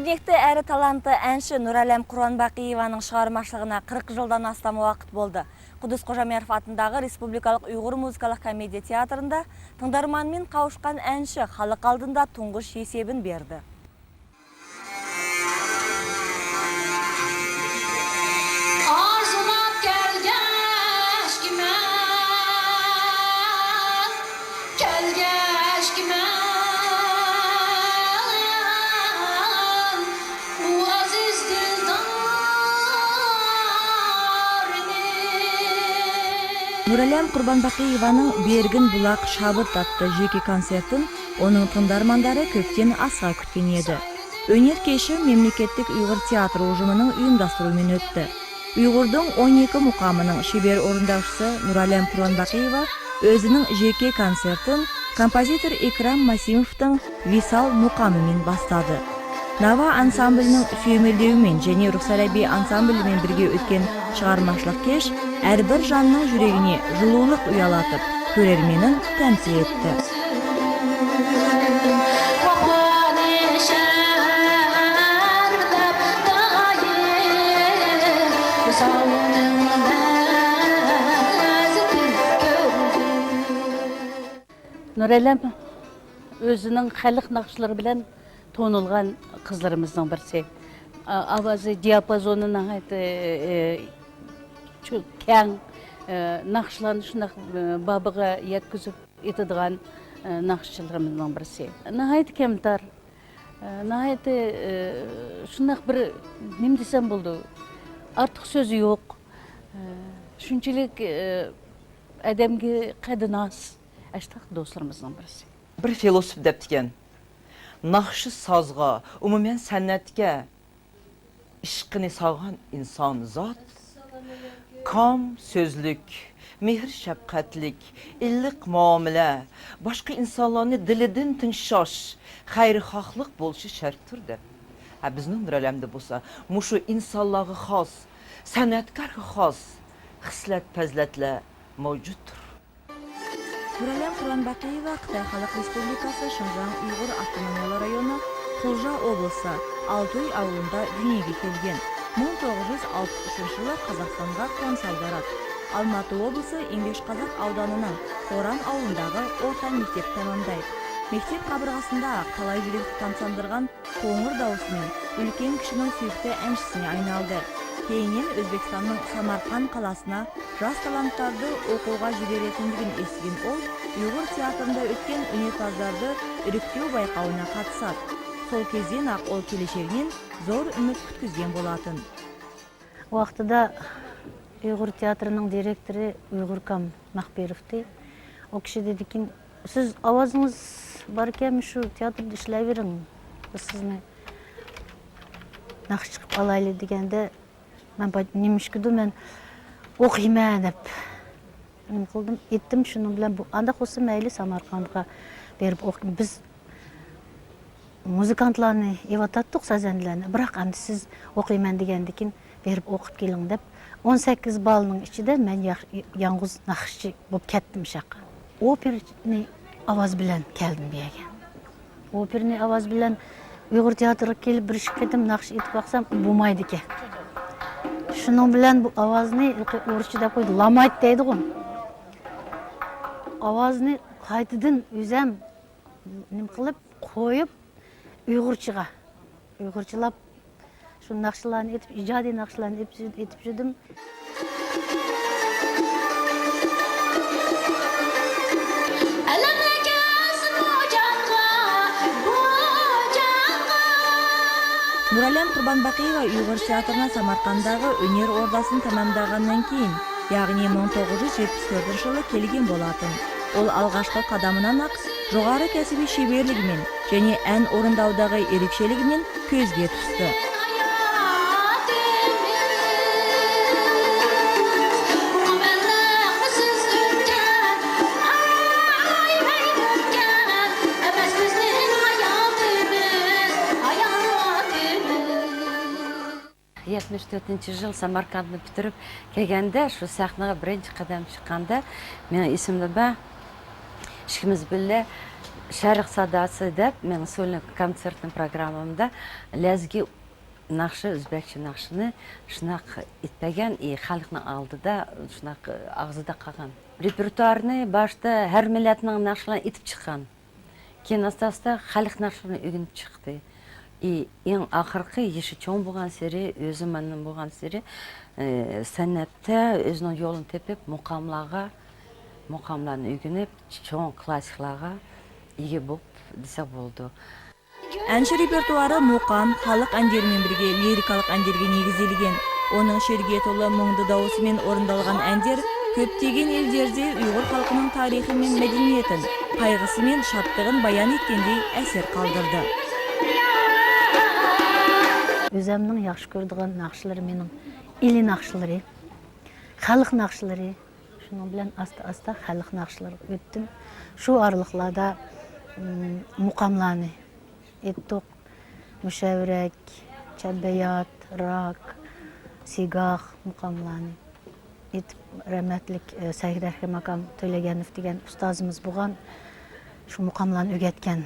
Өрнекті әрі талантты әнші Нұралем Құрбанбақиеваның шығармашылығына 40 жылдан астам уақыт болды. Құдыс Қожамеров атындағы Республикалық ұйғыр музыкалық комедия театрында тыңдарманмен қауышқан әнші халық алдында тұңғыш есебін берді. Нұралем Құрбанбақиеваның «Бергін бұлақ шабыт» атты жеке концертін оның тыңдармандары көптен асыға күткен еді. Өнер кеші мемлекеттік ұйғыр театр ұжымының ұйымдастыруымен өтті. Ұйғырдың 12 мұқамының шебер орындаушысы Нұралем Құрбанбақиева өзінің жеке концертін композитор Икрам Масимовтың «Висал» мұқамымен бастады. Нава ансамблінің сүйемелдеуімен және Рухсараби ансамблімен бірге өткен шығармашылық кеш әрбір жанның жүрегіне жылулық ұялатып, көрерменін тәнті етті. Нұралем өзінің халық нақшылары білән тонылған қызларымыздың бірсе. Авазы диапазонына кәң нақшыланы бабыға еткізіп етідіған нақшыларымыздың бірсе. Нағайты кемтар, нағайты шынақ бір немдесем болды. Артық сөзі жоқ. Шүнчелік әдемге қадынас. Әштақ достарымыздың бірсе. Bir filosof deptiken, naqşı sazğa, umumen sənətgə işqini sağan insan zat, kam sözlük, mehr şəfqətlik, illik muamilə, başqa insanlarını dilidin tinşaş, xayrixahlıq bolşu şərtdir də. Bizning Nuralemdə bolsa, muşu insanlığı xas, sənətkarı xas, xislət pəzlətlə mövcuddur. Нұралем Құрбанбақиева Қытай Халық Республикасы Шыңжаң ұйғыр автономиялы районы Құлжа облысы Алтөй ауылында дүниеге келген. 1963 жылы Қазақстанға қоныс аударады. Алматы облысы Еңбекшіқазақ ауданының Қоран ауылындағы орта мектеп тәмамдайды. Мектеп қабырғасында талай жүректі тамсандырған қоңыр даусымен үлкен кішінің сүйікті әншісіне айналды. Кейіннен Өзбекстанның Самарқан қаласына жас таланттарды оқуға жіберетіндігін естіген ол, ұйғыр театрында өткен өнерпаздарды іріктеу байқауына қатысады. Сол кезден ақ ол келешегінен зор үміт күткізген болатын. Уақытыда ұйғыр театрының директоры Уйғуркам Мақберовты. Ол кіші дедікен, сіз авазыңыз бар кәмі шу театрды ішлай берің, біз сізні нақш шығып алайлы дегенде, мен немішкіду мен оқимен деп нем қылдым, еттім шының білен. Анда қосы мәйлі Самарқандға беріп оқим. Біз музыкантларыны евататтық сазәнділеріні, бірақ әнді сіз оқимен дегендікін беріп оқып келің деп. 18 балының ішіде мен яңғыз нақшчы болып кәттім шақы. Оперны аваз білен келдім бейген. Оперны аваз білен ұйғыр театрға келіп бір шықедім, нақш етіп бақсам, бұмайды ке. Шының білән бұл авазыны орысчыда қойды, ламайт дейді ғой. Авазыны қайтыдың өзім нем қылып, қойып, ұйғырчылап, шын нақшыларын етіп, ижади нақшыларын етіп жүрдім. Нұралем Құрбанбақиева ұйғыр театрына Самарқандағы өнер ордасын тамамдағаннан кейін, яғни 1974 жылы келген болатын. Ол алғашқы қадамынан ақ жоғары кәсіби шеберлігімен және ән орындаудағы ерекшелігімен көзге түсті. Жыл Самарқандны бітіріп келгенде, шу сахнаға бірінші қадам шыққанда, мен есімді ба, ішкіміз білі Şarkı sadası deb men sольный концертный программамда ләзги нақшы, өзбекче нақшыны шунак итпеген, и халыкның алдыда шунак агызда калган. Репертуарны башта һәр милләтнең нақшыларын итеп чыккан. Keyin asta-asta халық нақшыларын өйрәнеп чыкты. И ең ахыркы еше чоң булган сире, өзüm менен булган сире, сәннәттә өзенең юлын тепеп, мукамларны өйрәнеп, чоң классикларга ие булып дисек болду. Әнші репертуары муқам, халық әндерімен бірге лирикалық әндерге негізделген. Оның шерге толы мұңды дауысымен орындалған әндер көптеген елдерде ұйғыр халқының тарихы мен мәдениетін, қайғысы мен шаттығын баян еткендей әсер қалдырды. Өзімнің яқшы көрдіған нақшылары менің ili нақшылары, халық нақшылары. Шуның белән аста-аста халық нақшылары өттім. Шу аралыкларда муқамларны еттік, мүшәврәк, чәбәят, рак, сигах муқамларны еттіп, рәмәтлік Сәйгір Хримакам Төлегенов деген ұстазымыз бұған шу муқамларны өгеткен.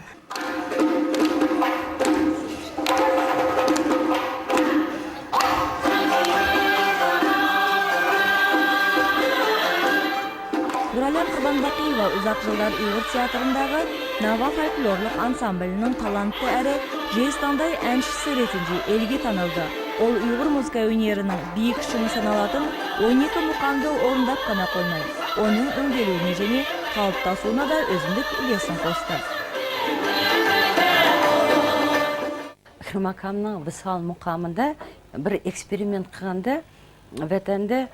Нуралия Құрбанбақиева ұзақ жылдар ұйғыр театрындағы Нава фольклорлық ансамблінің талантты әрі жезтаңдай әншісі ретінде елге танылды. Ол ұйғыр музыка өнерінің биік шыңы саналатын 12 мұқамды орындап қана қоймай, оның өңделуіне және қалыптасуына да өзіндік үлесін қосты. Хримакамның Высал мұқамында бір эксперимент қылғанда, вәтәнде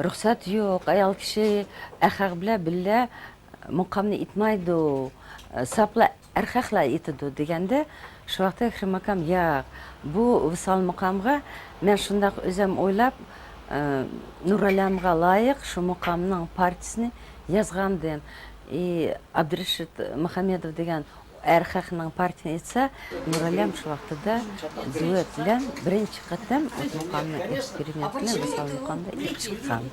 рұқсат жоқ, аял кіші әхәқ білә мұқамны итмайды, сапла әрхәқла итіду дегенде, шуақта Хримакам, бұл Высал мұқамға мен шындақ өзім ойлап, Нуралямға лайық шу мұқамның партисini yazған ден. Абдрешит Мухамедов деген әрхәқның партияны етсе, Нуралям шуақтыда дуэт білән бірінші қаттам мұқамның экспериментіне Высал мұқамда шыққан.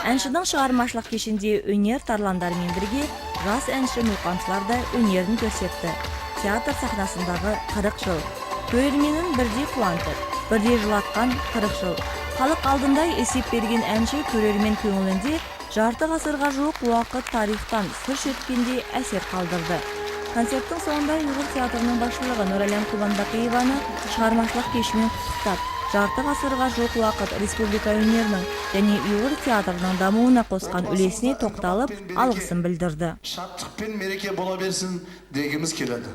Әншінің шығармашылық кешінде өнер тарландарымен бірге жас әнші мұқамшылар да өнерін көрсетті. Театр сахнасындағы 40 жыл. Көрерменін бірдей қуантып, бірдей жылатқан 40 жыл. Халық алдында есеп берген әнші көрермен көңілінде жарты ғасырға жуық уақыт тарихтан сыр шерткендей әсер қалдырды. Концерттің соңында ұйғыр театрының басшылығы Нуралия Құрбанбақиеваны шығармашылық кешімен құттықтап, жарты ғасырға жуық уақыт республика өнерінің және ұйғыр театрының дамуына қосқан үлесіне тоқталып, алғысын білдірді. Шаттық пен мереке бола берсін дегіміз келеді.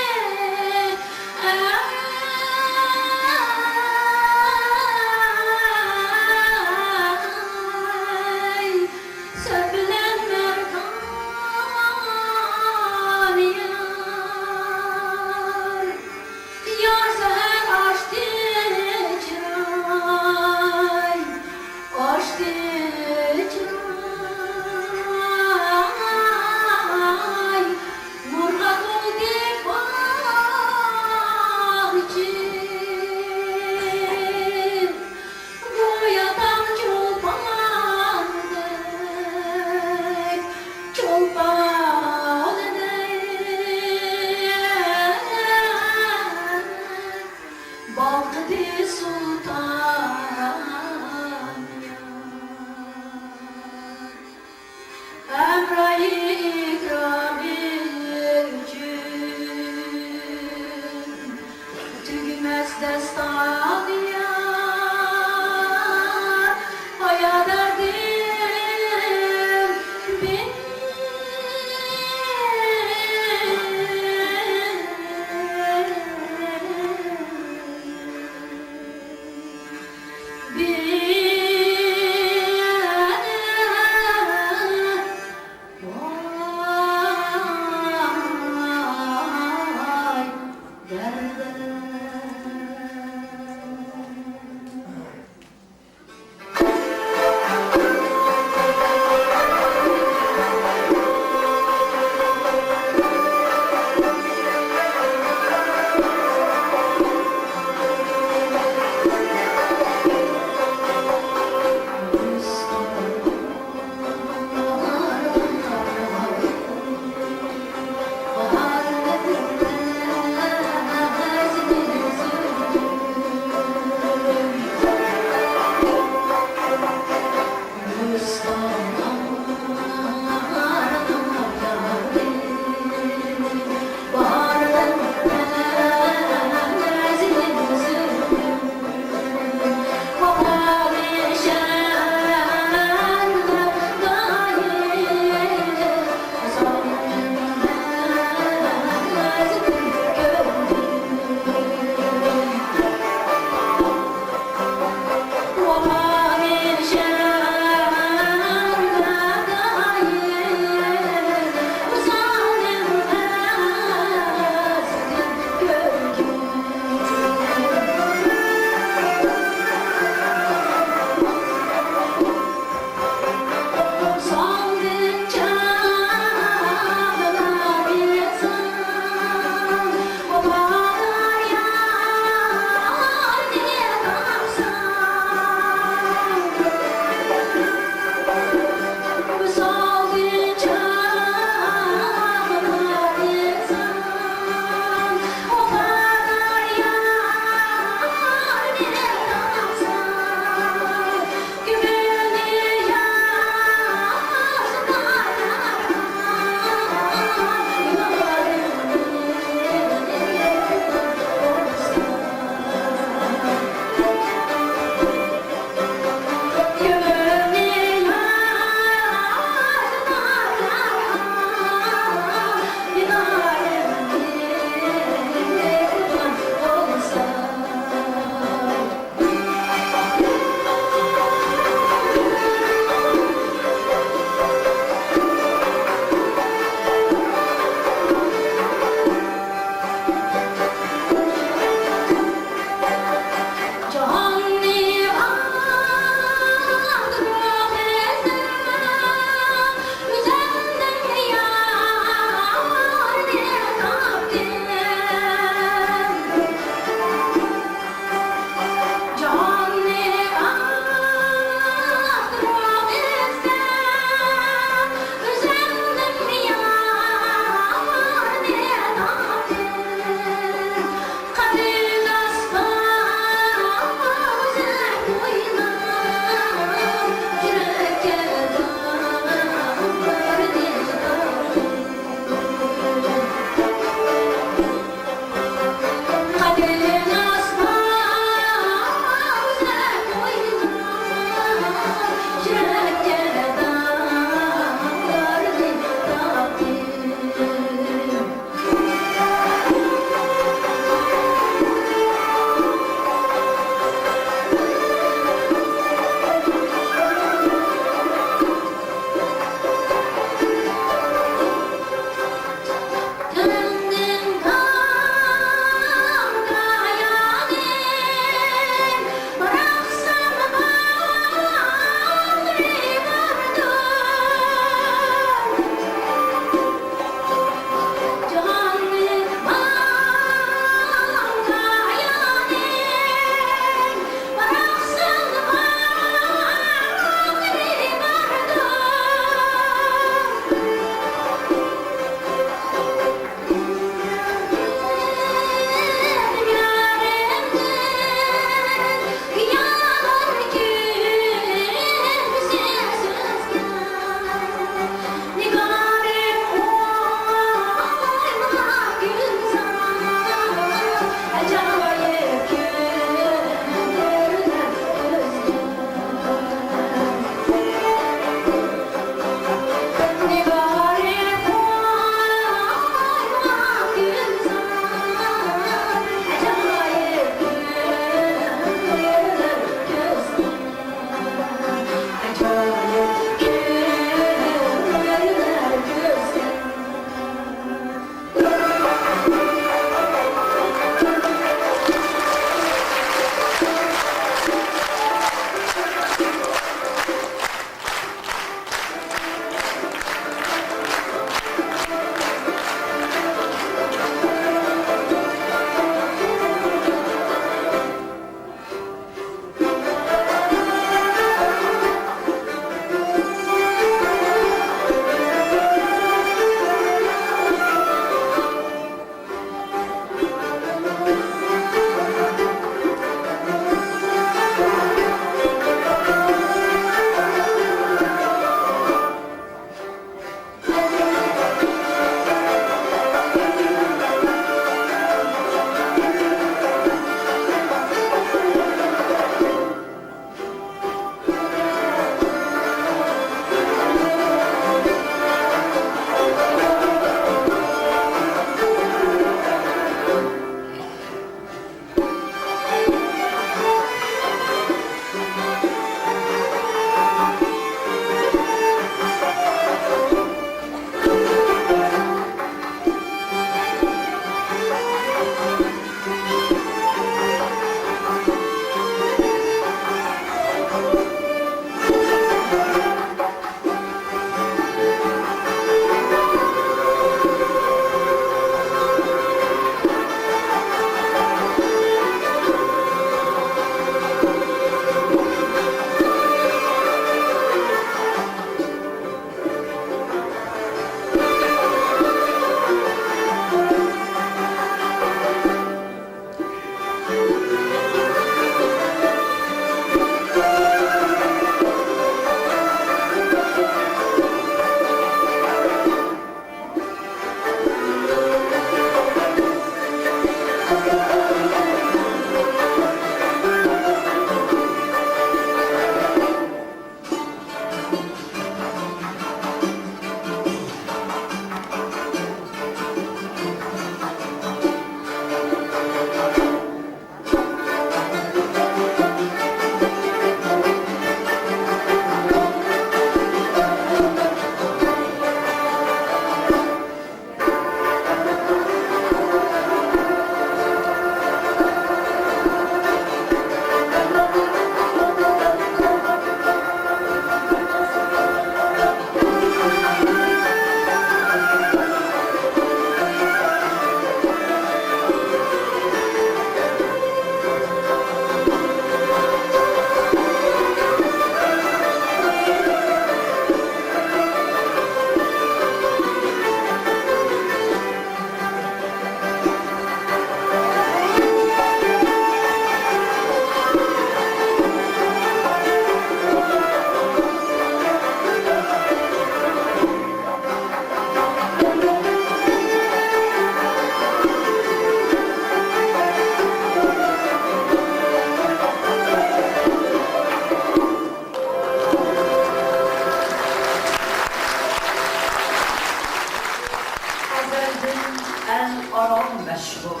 məşhur.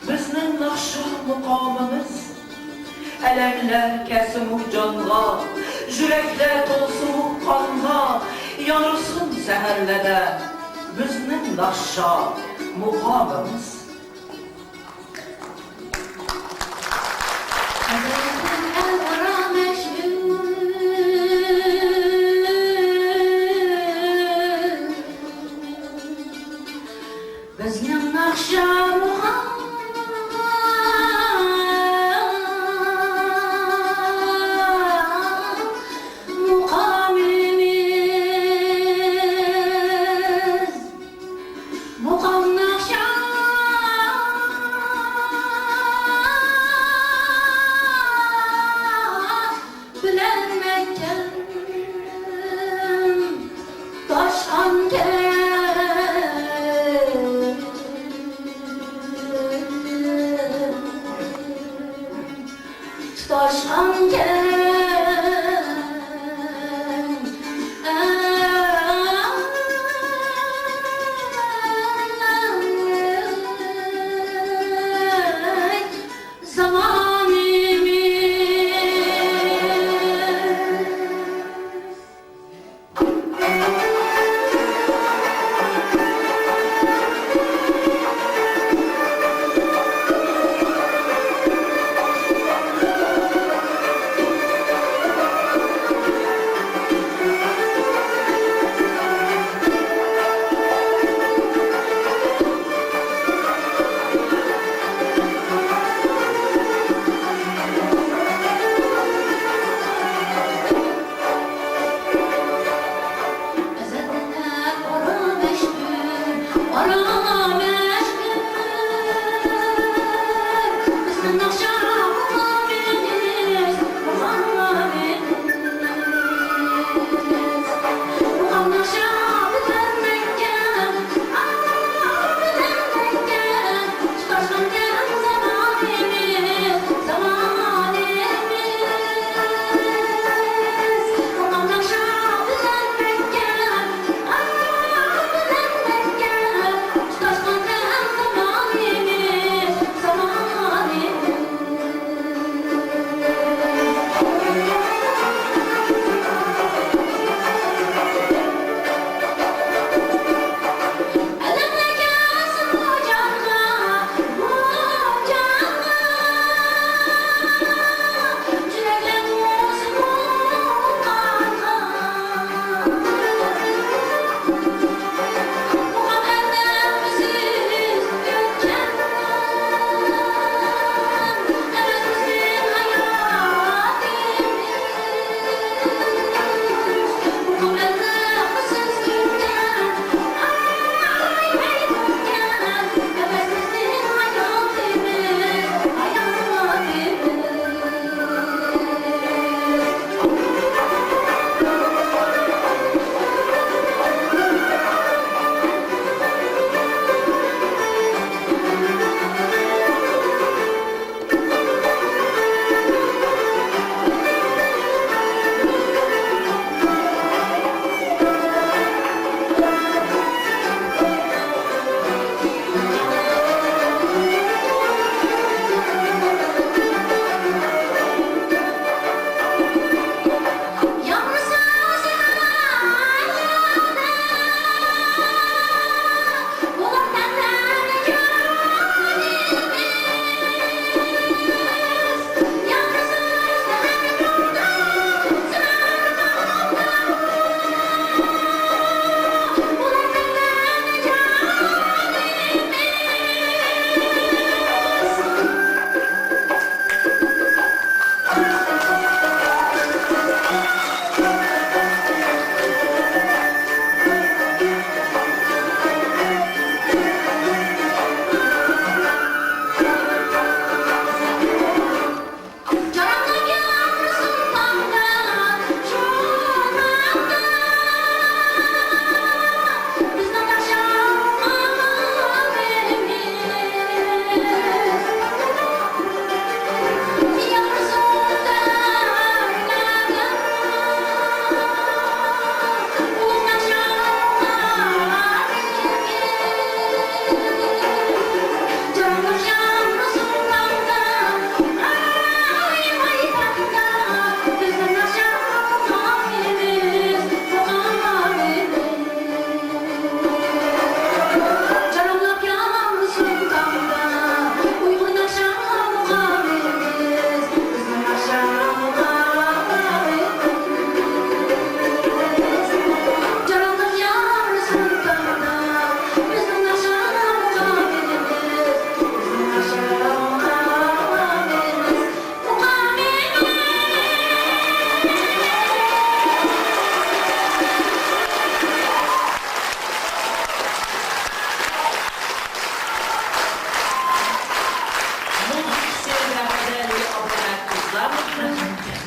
Bizning naxşı muqamımız Ələmlər kəsimur canğa, Jürəklər dolsun qanğa, Yanırsın səhərlərə Bizning naxşa muqamımız. Bizning naxşa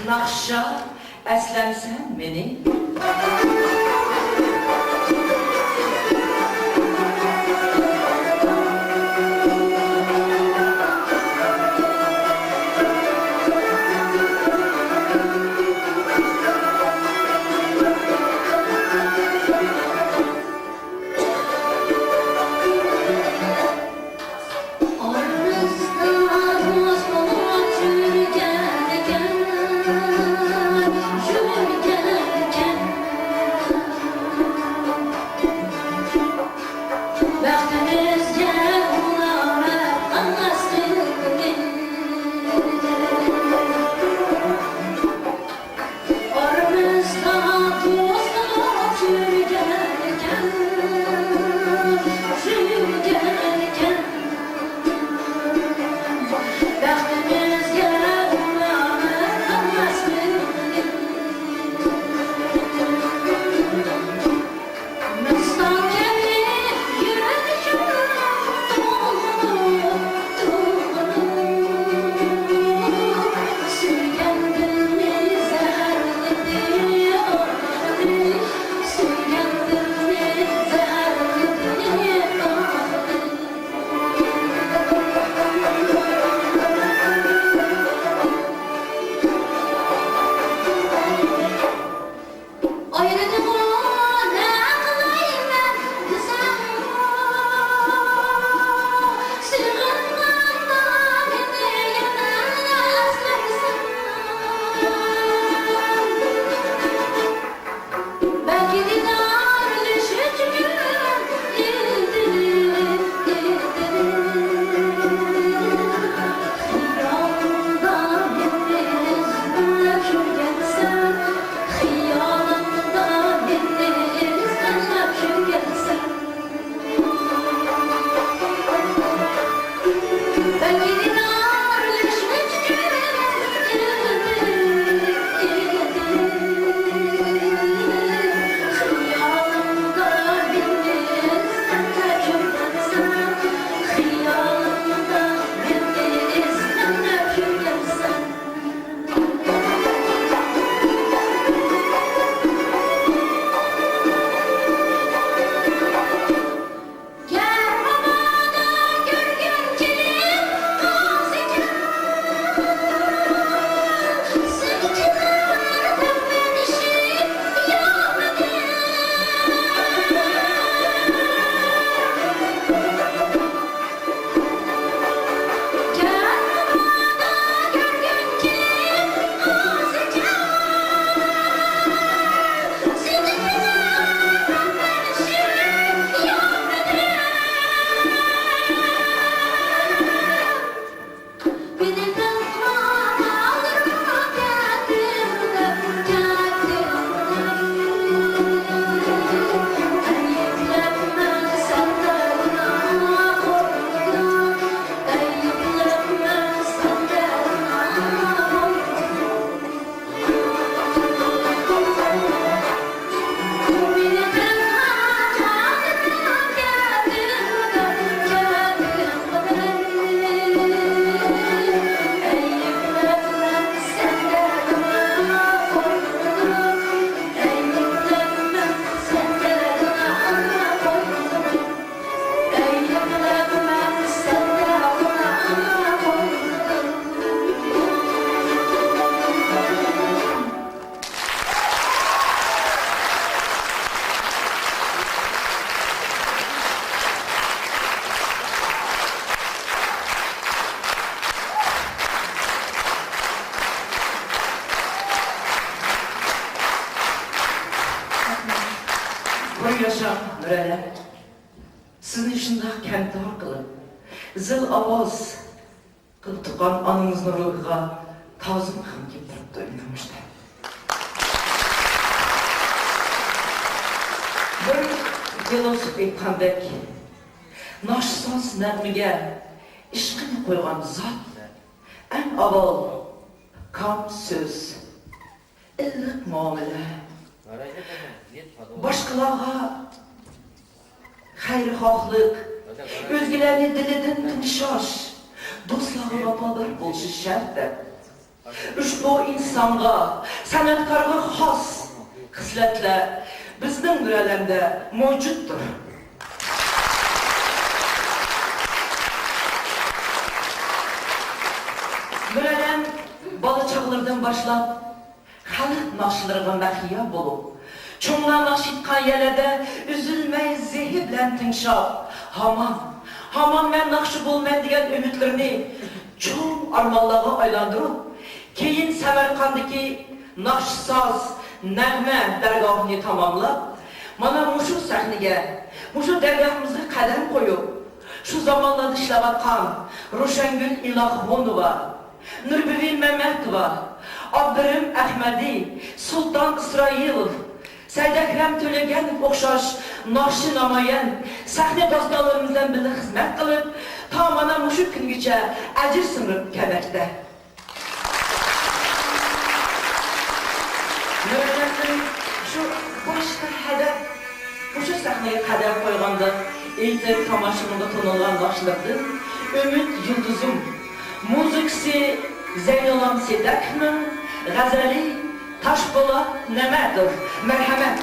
Nakşa, əsləmsən məni? yaşam Nurella. Sizin işinde kentli kılıp, zil avaz kılıp tutan anınızın ruhuna tazım ham keltirip doyurmuştu. Bir filosof aytgandek, naşsaz nägmege ishqini qo'ygan zot eng avval kam so'z, illiq muomala, boshqalarga xayrixohlik, o'zgalarni dilidan tinishash, do'stlarga vafodor bo'lishi shartdir. Ushbu insonga, san'atkorga xos xislatlar bizning bir alamda mavjuddir. Bir alam bola chog'lardan boshlab xalq naqshlariga mahiya bo'lib, cho'nglar naqsh etgan yerlarda üzülmay zehir bilan tinchab, hamon men naqshi bo'lmayman degan umidlarini cho'ng armonlarga aylantirib, keyin Samarqanddagi naqshsoz nag'ma dargohini tamomlab, mana mushu sahnaga, mushu dargohimizga qadam qo'yib, shu zamonlarda ishlayotgan Ro'shangul Ilohxonova, Nurbibi Mamatova, Abdurim Ahmadi, Sultan Isroilov, Saidakram To'laganov o'xshash naqshi namoyon sahna dostonlarimizdan birga xizmat qilib, ta mana mushu kungacha ajr simrib kelmoqda. Şu başka hedef, şu sahneye qadam qo'yganda ilk tomoshabinda tanilgan boshlardan Umid Yulduzim, muzikasi Zaynolam Sedakovning g'azali Toshpo'lat nimadir? Marhamat.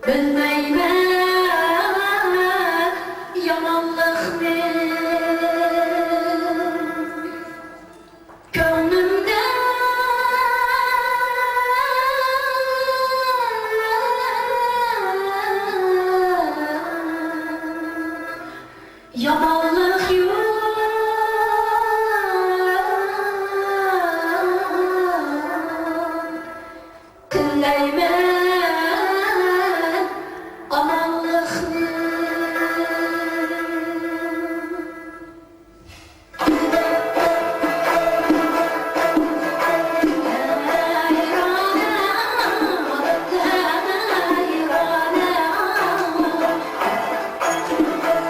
Bilmeymen yamanlık ne gönlümde yamanlık yok. Dinleymen amanlıklı.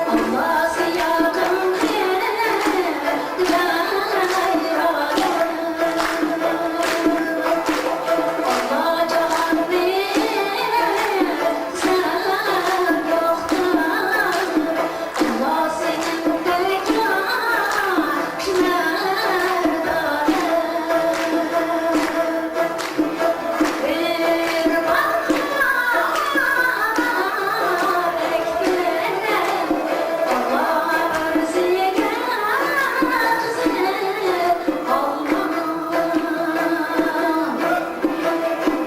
Allah siyakın Allah cehennem sen yoktan Allah senin bekar kimlerden bir bahar ektiğine Allah örziye güzel olmam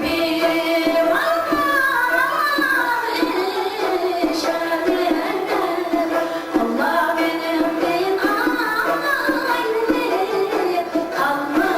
bir bahar eşerine Allah benim bin aynı kalmaz.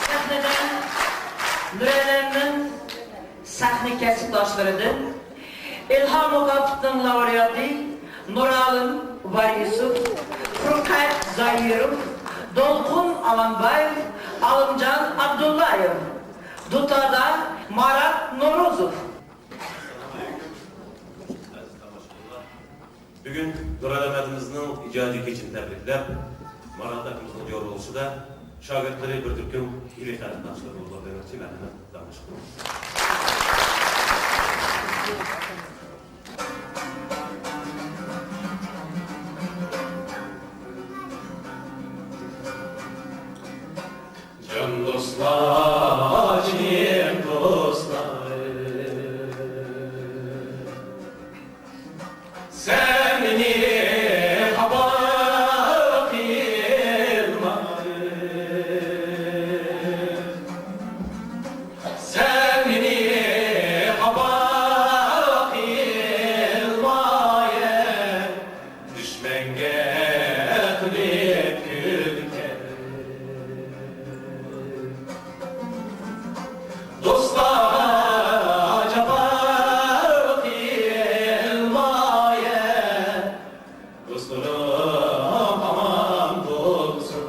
Sahneden Nureller'nin sahne kasıpdaşlarıdır. İlham Mukafat'ın laureatı Nuralım Varisov, Furkat Zahirov, Dolkun Alanbayev, Alımcan Abdullayev, Dutada Marat Norozov. Bugün Nural Ahmetimizin icadi için tebrikler. Marat Akımızın yoruluşu da şagirdleri bir türküm ili karindaşları olduğu için benimle danıştım. Can dostlar, cim dostlar, semini habak ilmari, semini habak ilmaya, düşmenge kılip gülken. Dostlar acaba ilmaya, dostlarım aman olsun.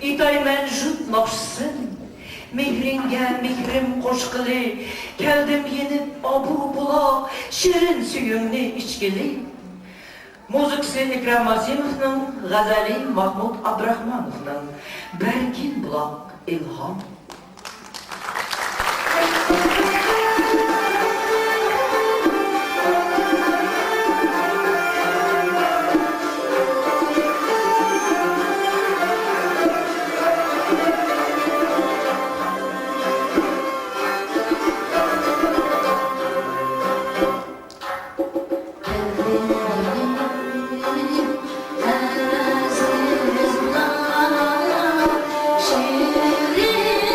İtaymen jutmaqsın, mehringe mehrim qoşqılı, keldim yenip abu bula, şirin süyümni içkili. Muzikisi İkram Azimov'ның, gazali Mahmud Abdurahmanov'ның, Bergin bulaq ilham. Şirin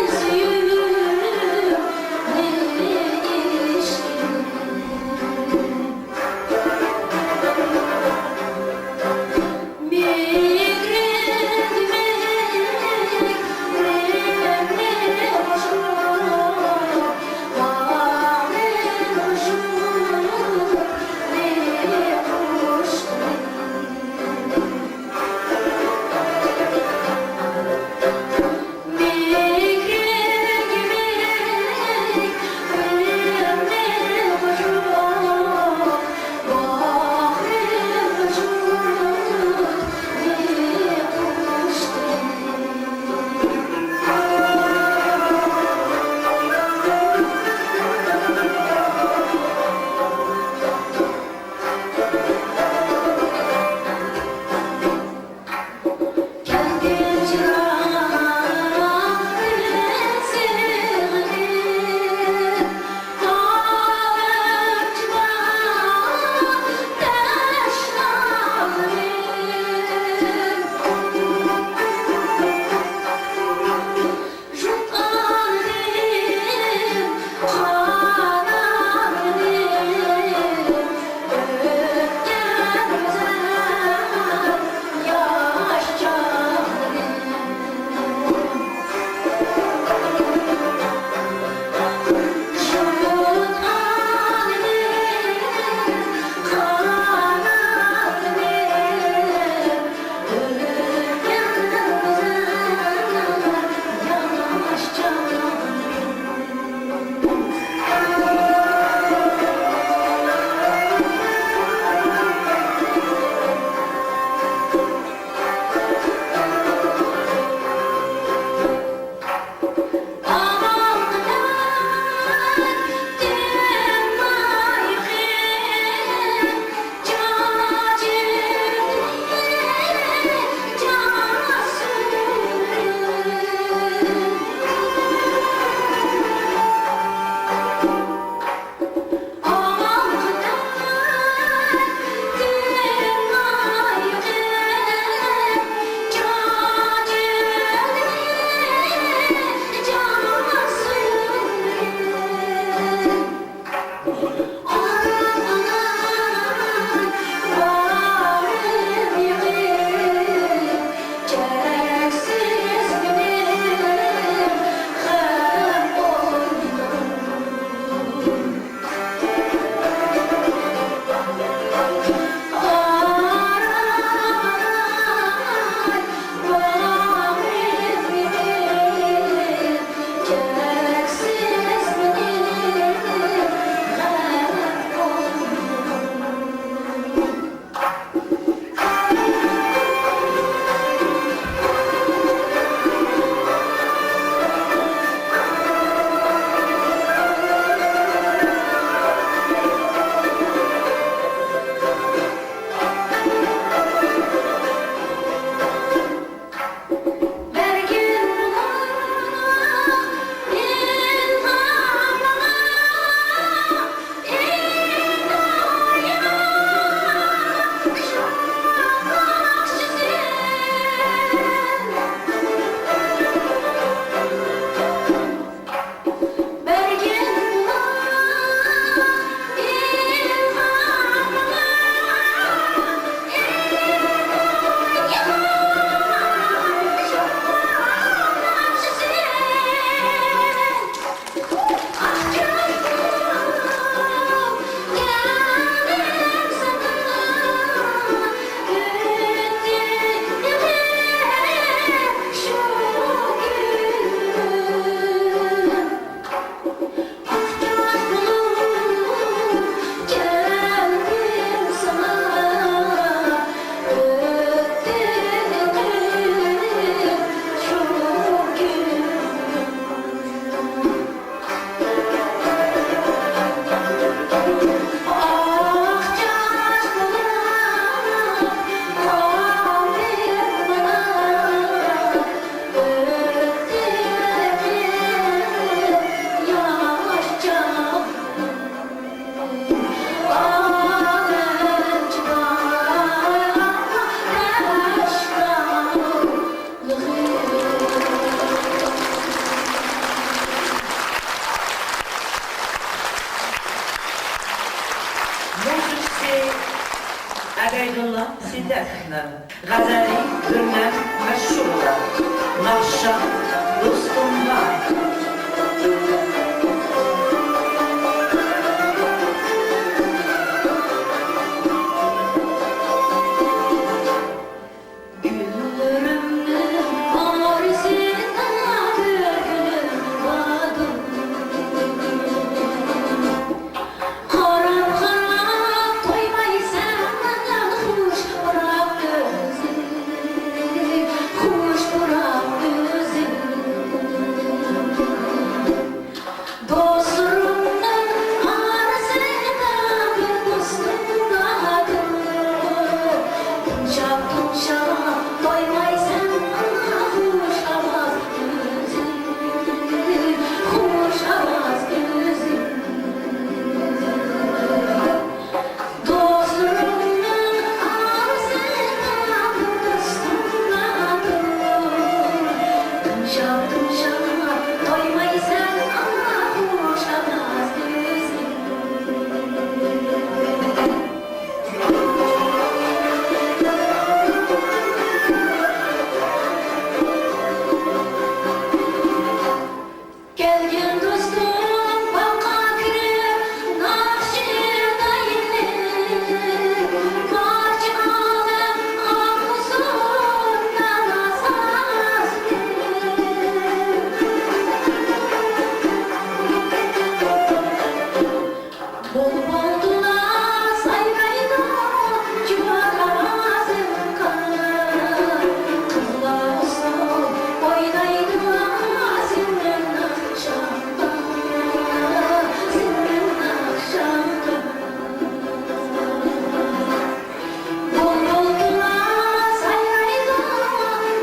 Gazeli Gürnem Meşhurlar Nakşa Dostumlar Gülürümün arasında gülüm vardım. Harap harap doymaysan hoş bırak gözüm, hoş bırak gözüm. Dostlarımın arasında bir dostum vardım. Tunçak tunçak doymaysan hoş avaz gözüm, hoş avaz gözüm. Dostlarımın arasında bir dostum vardım. Tunçak tunçak doymaysan hoş avaz gözüm. Gelgen dostum balqa kirib Nakşirda yelib Barcha olam huzurdan asas Bol boldular sayraydı Cüvarazım kanır Kızlar usul oynaydı Senin akşamda Senin akşamda Bol boldular sayraydı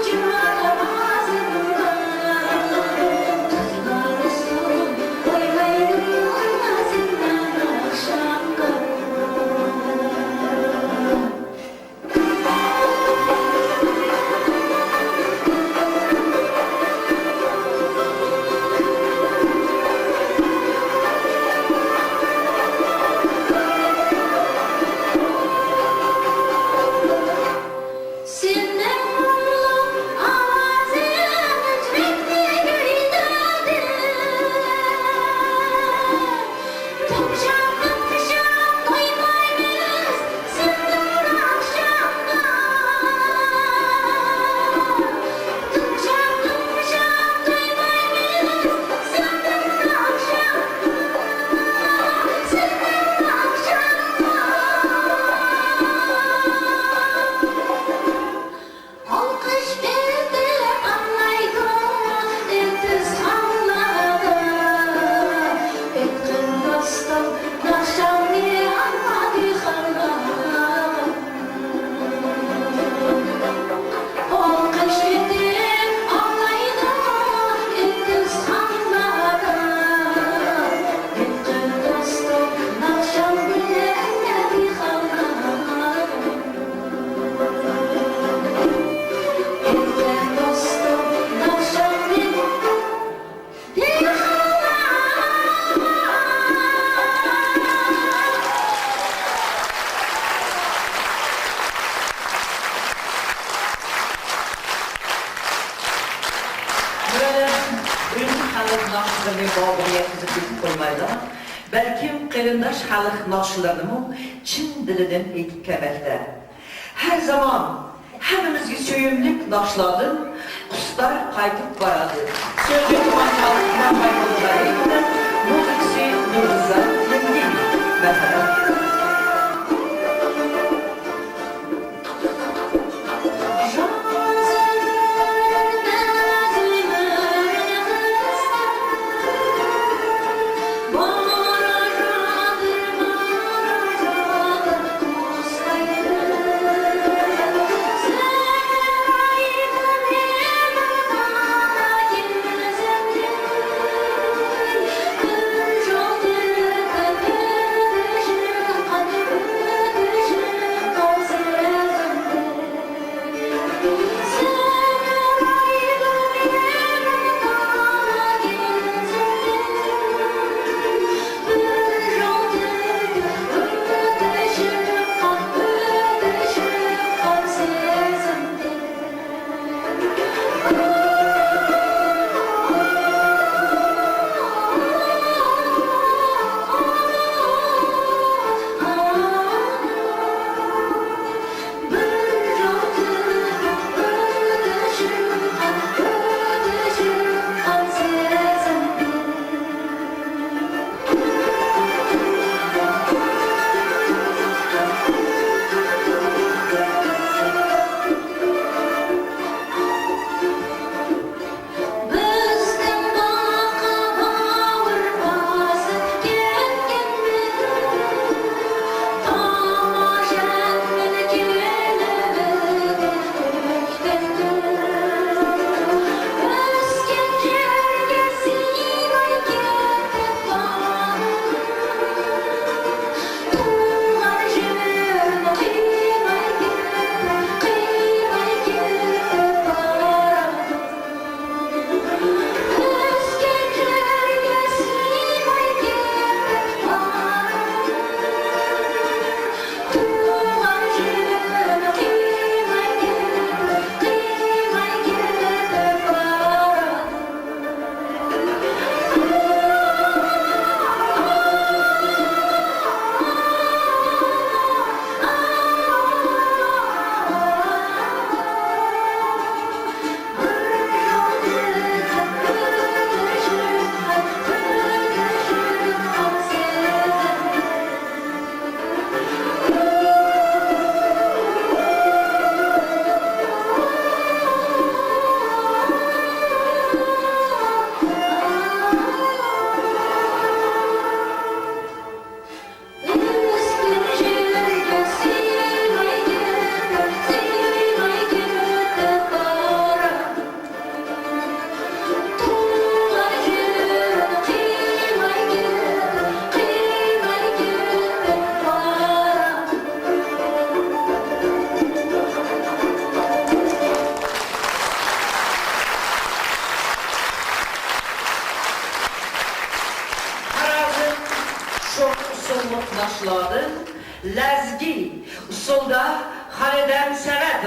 Cüvarazım kanır Kızlar usul oynaydı Senin akşamda Senden mutlu avazın yürekli güldadı Tumşan tumşan doymayız senden akşamda Tumşan tumşan doymayız senden akşamda Senden akşamda Alkış verdi anlaydı Etiz anladı Etkin dostum Nakşamni anladı anladı Alkış verdi anlaydı Etiz anladı Etkin dostum Nakşamni anladı anladı Etken dostum Nakşamni Böyle ünlü halk nakşılarını bağlı yetkizip koymayla Belki kırındaş halk nakşılarını mı Çin dilinden etkemekte Her zaman hepimizge söyümlük nakşladın Kuşlar kaytıp varadı Sözlük manşalıkından kayboldular eğitimler Müziksi Nurza Yemgin Merhaba Sen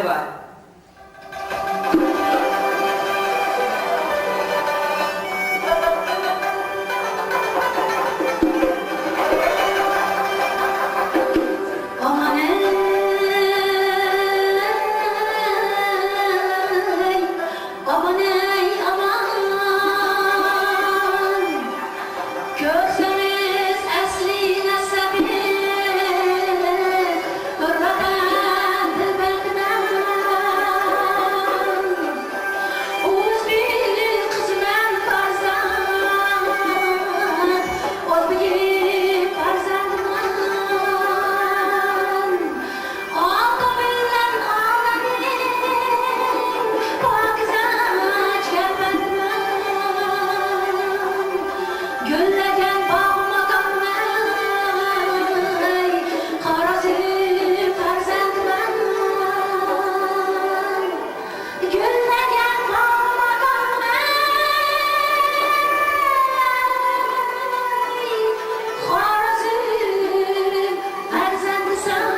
şərti var. Aman ey, aman ey, aman. Görseniz əsli nəsəbi, hürmətən dilbərdindən. Uz bir qızmən farzand, oz bir farzandman. Ata bilen ağlanır, pakizaj gəlmədimən. Güllegen bağıma dönmey, qarazir farzandman. Güllegen bağıma dönmey, qarazir farzandsan.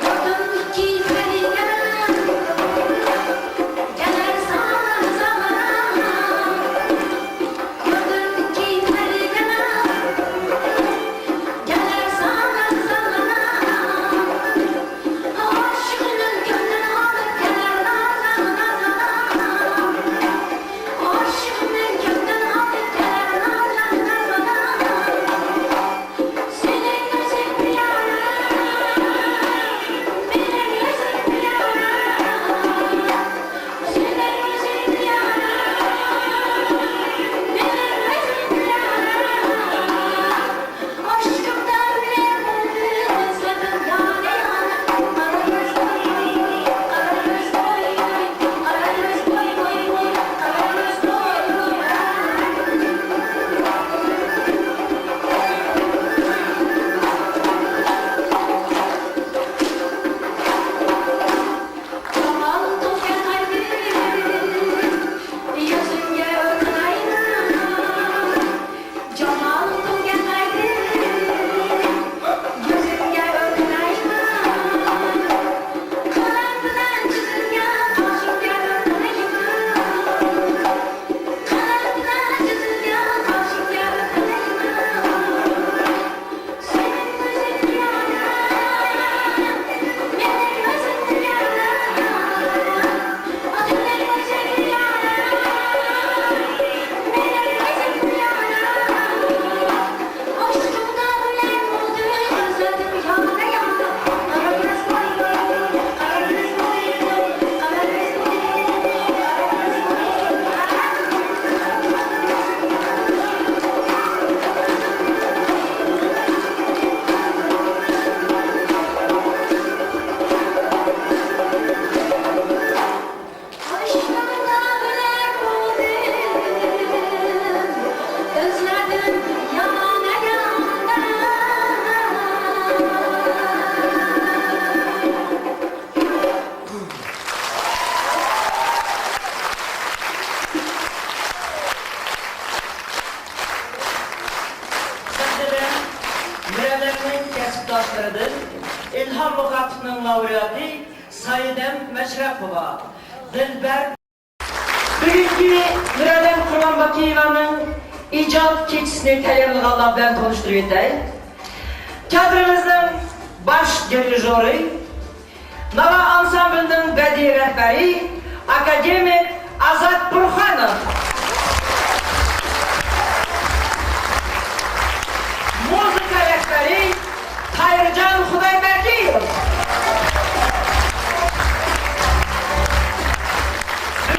Gördüm ki perigen, gelir zaman zaman. Gördüm ki perigen, gelir zaman zaman. Aşkının gönlünü alıp gelir nazan nazan. Aşkının gönlünü alıp gelir nazan nazan. Senin gözün piyara, benim gözüm piyara. Senin gözün piyara, benim gözüm piyara. Aşkımdan bile özledim yani yana. Ara göz boy boy, ara göz boy boy, ara göz boy boy boy, ara göz boy boy. Jamal to'zgan qalbim, yuzingga o'tmayman. Jamal to'zgan qalbim, yuzingga o'tmayman. Qalam bilan chizilgan qoshingga o'tmayman. Qalam bilan chizilgan qoshingga o'tmayman. Senin gözün piyara, benim gözüm piyara. Senin gözün piyara, benim gözüm piyara. Aşkımdan ulen oldu, özledim yana yana. Kara göz boy boy, kara göz boy boy, kara göz boy boy, kara göz boy Aşkımdan ulen oldu, özledim yana yana. Sahneden Mürelerinin kasıpdaşlarıdır. İlham Mukatı'nın laureatı Saidem Meşrepova. Dilber Bugünkü Müreler Kurban Bakiyeva'nın icad keçisini tayyorlig'anlar bilan tanıştırib o'tay. Kadrimizning baş dirijori, Nava ansamblining badiiy rahbari akademik Azat Burxonov. Muzika rahbari Xayrjon Xudoyberdiyev.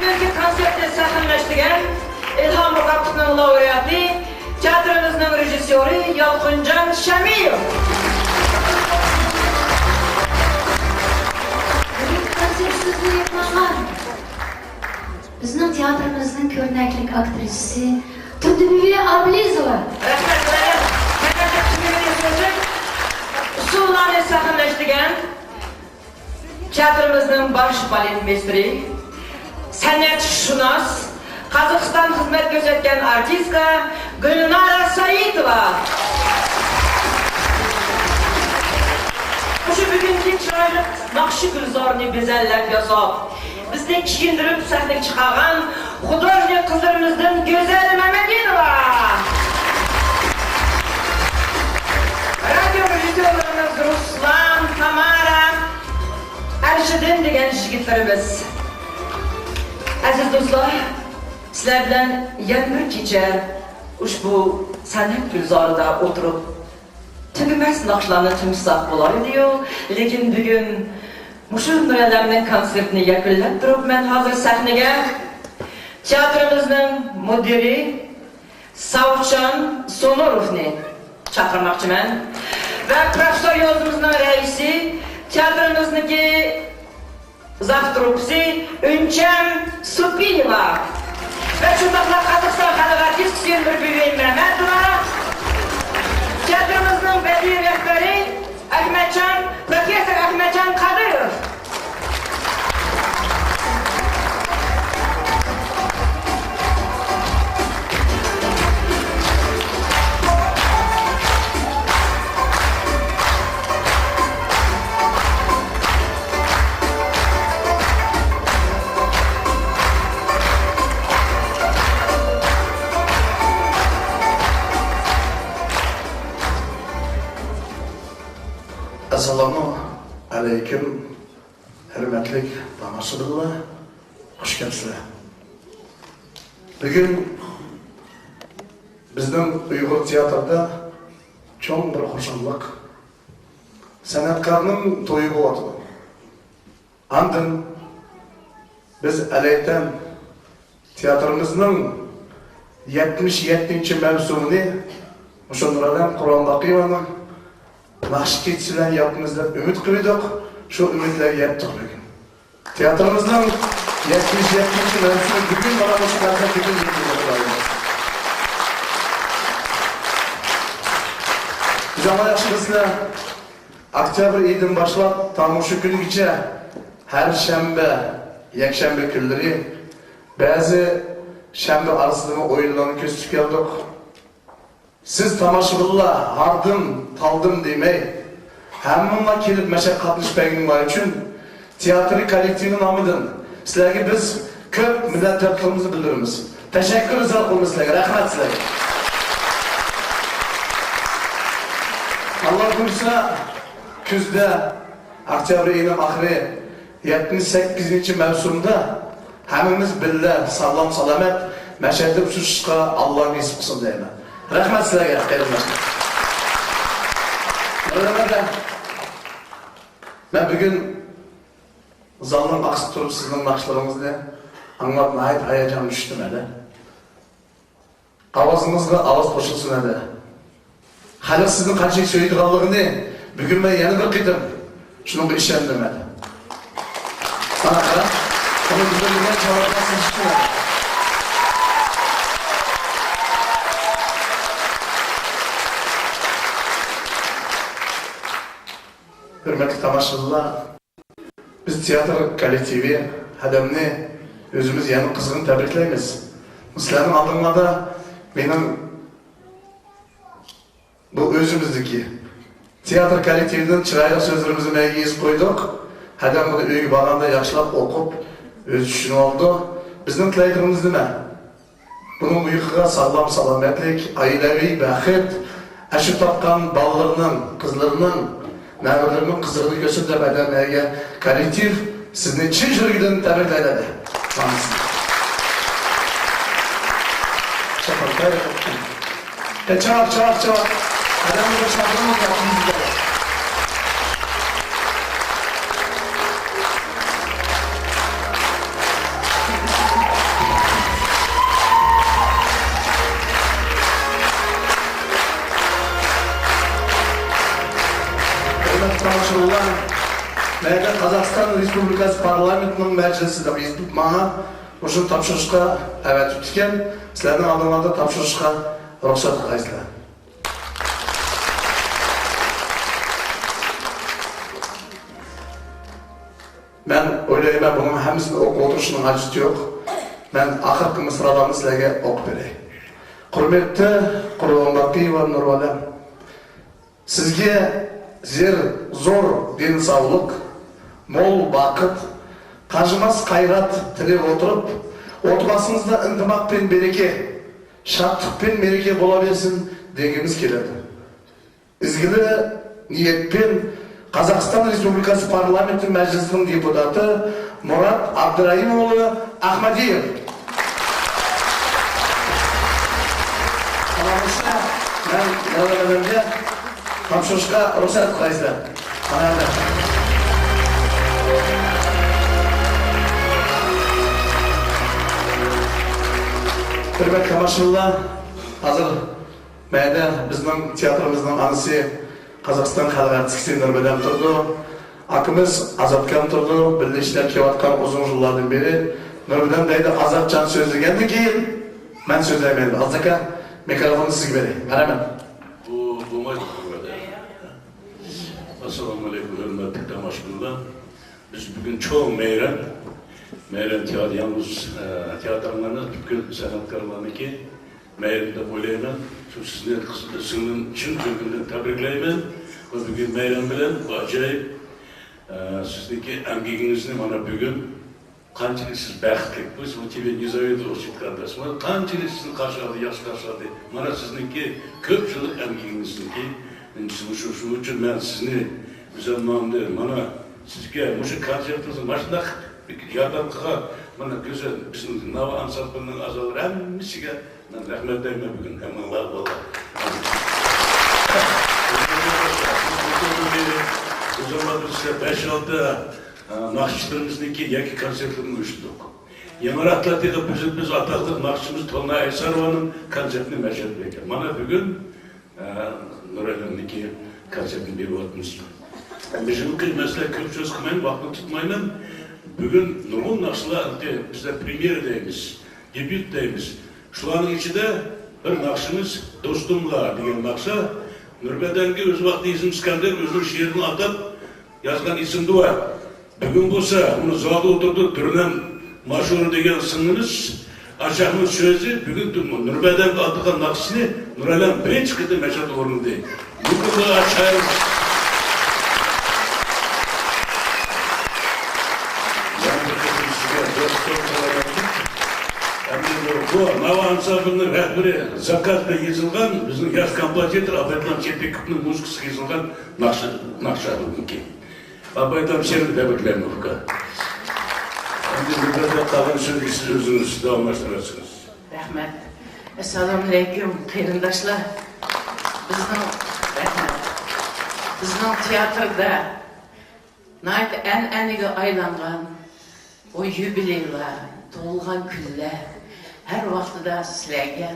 Bugungi konsertni sahnalashtirgan İlham Muqattiqning laureati, teatrimizning rejissyori Yolqinjon Shamiyev. Bugungi konsertimizni yapmagan bizning teatrimizning ko'rnakli aktrisasi Turdibibi Ablizova. Usullarni sahnalashtirgan teatrımızın baş baletmestri, sanatşunas, Kazakistan hizmet gözetken artistka Gülnara Saitova. Şu bugünkü çıraylı nakşı gülzarını bezellep yasab, bizni kiyindirip sahne çıkaran hudojnik kızlarımızdan Güzel Mehmedinova. Radyo rejisörlerimiz Ruslan, Tamara, Erşidin degen yigitlerimiz. Aziz dostlar, sizler bilen bir kecha ushbu san'at gulzorida o'tirib tugamas naqshlarni tumsak bo'lardi-yu, lekin bugun mushu Nuralamning konsertini yakunlab turib men hozir sahnaga teatrimizning mudiri Savchan Sonorovni chaqirmoqchiman va professor yozimizning raisi teatrimizniki Zavtrupsi Ünçem Supinova ve şundakla Kazakistan Xalq Artist Sümbül Mehmetova, teatrımızın bediye rehberi Profesör Ahmetcan Kadırov. Assalomu alaykum, hurmatli tomoshabinlar, xush kelibsizlar. Bugun bizning Uyg'ur teatrida cho'ng bir xursandlik. San'atkorning to'yi bo'lyapti. Andin biz alaydan teatrimizning 77-mavsumini o'sha Nuralam Qur'onboqiyevaning Nakşı keçilen yaptığımızda ümit kıydık, şu ümitleri yaptık bugün. Teatrımızdan 77. mevzusunu bugün bana bu çıkarsa bugün yapıyoruz. Biz ama yaşımızda Oktyabr ayından başlap tam şu gün geçe her şembe, yekşembe günleri bazı şembe arasında oyunlarını köstük geldik. Siz tomoshabinlar hardım, taldım demey, hamma kelib mashaqqatlashganinglar uchun teatr kollektivi nomidan sizlarga biz ko'p minnatdorligimizni bildiramiz. Tashakkur izhor qilamiz sizlarga, rahmat sizlarga. Allah buyursa kuzda oktyabr oyining oxiri 78. mavsumda hammamiz birga sog'lom salomat mash'alda uchishga Alloh nasib qilsin deyman. Rahmat sizlarga, qarindoshlar. Ben bugün zalın aksıp durup sizin nakışlarınızla anlatmaya ait hayacan düştüm hele. Avazınızla avaz koşulsun hele. Hala sizin kaçık söylediğinliğini bugün ben yeni bir kıydım. Şunun bir işlendim hele. Bana kadar onu güzelliğine çağırmasını düştüm hele. Hürmetli tomoshabinlar, biz teatr kollektivi hadamni özümüz yanı kızgın tebriklaymiz. Sizlerin aldığımda benim bu özümüzdeki teatr kollektivinin çıraylı sözlerimizi meygiyiz koyduk. Hadam bunu uygu bağlamda yaşlap okup öz düşünü oldu. Bizim tilaylarımız nime? Bunun uykuga sağlam salametlik, ailevi, baxit, aşı tapkan ballarının, kızlarının Nəvələrimin qızırını götürüb ədəməyə kollektiv sizin çin şürgüdən təbrik elədi. Çabuk. Ədəmizə çabırımız yapımızda. Məyədə Kazakistan Respublikası Parlamentinin məclisində bana bu tapşırışqa əvət etdikən, sizlərin aldığında tapşırışqa ruxsat qılaysınlar. Ben öyleyime bunun hemsini okup oturuşunun acısı yok. Ben ahırkı mısralarını sizlerge okup vereyim. Hürmetli Qurbanbaqi ve Nuralem, sizge zor densavlık, mol bakıt, kajımaz kayrat tilep oturup, otbasınızda intimak pen bereke, şatlık pen mereke bola bersin degimiz keledi. İzgili niyetpen Қазақстан Республикасы Парламенті Мәжілісінің депутаты Мұрат Абдырайымұлы Ахмадиев. Қаламызда мен нәуелерінде қамшырышқа рұқсат қылайсыздар. Қанағында. Hürmet Kamaşılla, hazır мәді біздің театрымыздың анысы Қазақстан халық артисі Нұрбәдәм тұрды. Акымыз Азаткан тұрды. Бірлештер кеватқан ұзын жылlardan бері. Нұрбәдәм дайды Азат жан сөздегенді кейін мен сөздеймін. Азака микрофоны сізге берейін. Әрәмен. Болмайды. Ассаламу алейкум, hürmetli тамашканlar. Biz bugün çoğu meyran teatr, yalnız teatrlarını, bütün sanatkarlarınki meyranda boylayman. Sizin kızının çın kökünden tebrikleymen. Bugün meyran bilen acayip sizdeki emgiginizni bana bugün qanchalik siz baxtli. Biz bu TV Nizaviyada o'tib qanchalik sizni qarshiladi, yaxshi qarshiladi. Mana sizniki ko'p yillik emgigingizniki. Shuning uchun men sizni o'zim nomda mana sizga o'sha konsertingizni mana shunday yordam qilgan mana go'zal bizning Nava ansamblining a'zolari hammasiga men rahmat aytaman bugun. Hammalar bo'ldi. O zaman biz 5-6 nakşilerimizdeki yaki konsertlerini uyuşturduk. Yamaratlar'da biz ataklık nakşimiz Tolna Eysarovan'ın konsertini meşhur. Bana bugün Nurel'indeki konsertini bir vaktimiz. Bizim mesela köp söz kılmayın, vaktini tutmayın. Bugün Nur'un nakşılar bize premier deyimiz, debüt deyimiz. Şu anın içinde bir nakşımız Dostumla diyen nakşa. Nurbeden'ge öz vakti İzim İskender özür şiirini atıp yazgan isimdi var. Bugün olsa onu zada oturdu türünen maşhur degen sınınız aşağımız sözü bugün Nurbeden'ge atıkan nakşini Nuralem birinci kıtı meşat orundu. Bugün de aşağıyız. Bu Nava ansamblinin rehberi Zakat'ta yazılgan, bizim yaş kompozitor Abaytlam Çepekov'un müzikası yazılgan nakşa bugünkü. Abaytlam seni de beklerim ufka. Şimdi burada kalan sözü siz özünüz devamlaştırırsınız. Rahmet. Esselamu Aleyküm kıyırındaşlar. Bizning teatrda aniga aylangan o yubileylar, to'lg'an kunlar her vaqtida sizlarga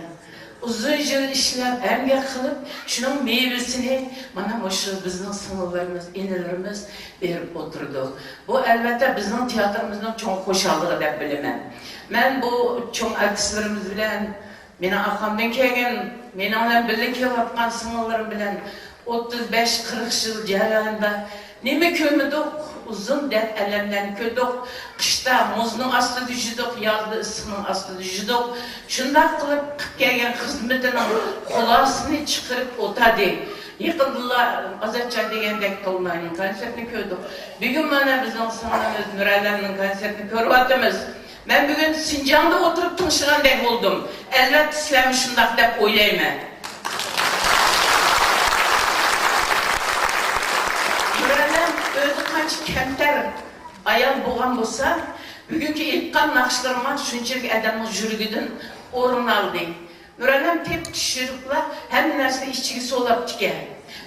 uzun yil ishlab emgak qilib shuning mevasini mana shu bizning singillarimiz, inilarimiz berib o'tirdi. Bu albatta bizning teatrimizning cho'ng qo'shallig'i deb bilaman. Men bu cho'ng artistlarimiz bilan, meni aqamdan kelgan, meni bilan birga kelayotgan singillarim bilan 35-40 yil jarayonida nima ko'rmadik, uzun dard alamlarni ko'rdik. Qishda muzning ostida yurdik, yozda issiqning ostida yurdik. Shunday qilib kelgan xizmatining xulosasini chiqarib o'tadi. Yaqinlar Azatjon degandek Tolmayning konsertini ko'rdik. Bugun mana bizning singlimiz Nuralamning konsertini ko'ryapmiz. Men bugun Sinjonda o'tirib tinchigandek bo'ldim. Albatta sizlar shunday deb o'ylayman. Kemter ayol bo'lgan bo'lsa, bugungi aytgan naqshlarma shunchalik odamning yuragidan o'rin oldi. Nuralam tep tushiriblar, hamma narsa ichiga solib ekan.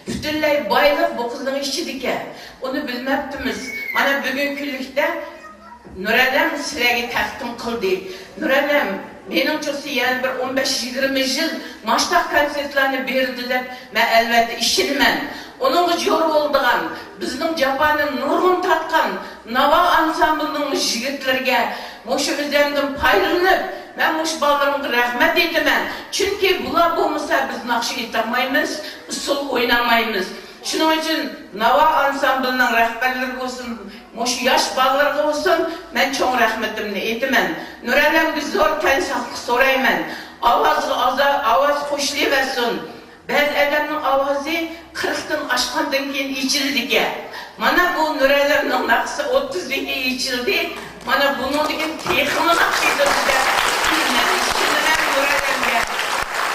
Butunlay boylik bu qizning ichida ekan. Uni bilmabdimiz. Mana bugun kunlikda Nuralam sizlarga taqdim qildi. Nuralam meningcha yana bir 15-20 yil mashtaq konsertlarni berdi deb men albatta ishonaman. Onun jor bo'ldigan, bizning Japanning nurg'un tatgan Nava ansamblining yigitlarga o'sha bizdan foydalanib, men o'sha bolalarga rahmat aytaman. Chunki bular bo'lmasa biz naqsh aytolmaymiz, usul o'ynamaymiz. Şunun için Nava ansamblının rəhbərləri olsun, şu yaş bağlarına olsun, ben çok rahmetimni etimen. Nurellem'de zor tensaklık sorayman. Avaz hoşlayıversin. Bəzi adamның avazı 40'dan aşqandan keyin içildi. Mana bu Nurellem'nin naqsı 30'da içildi. Mana bunun degan texini naqshidi bizga.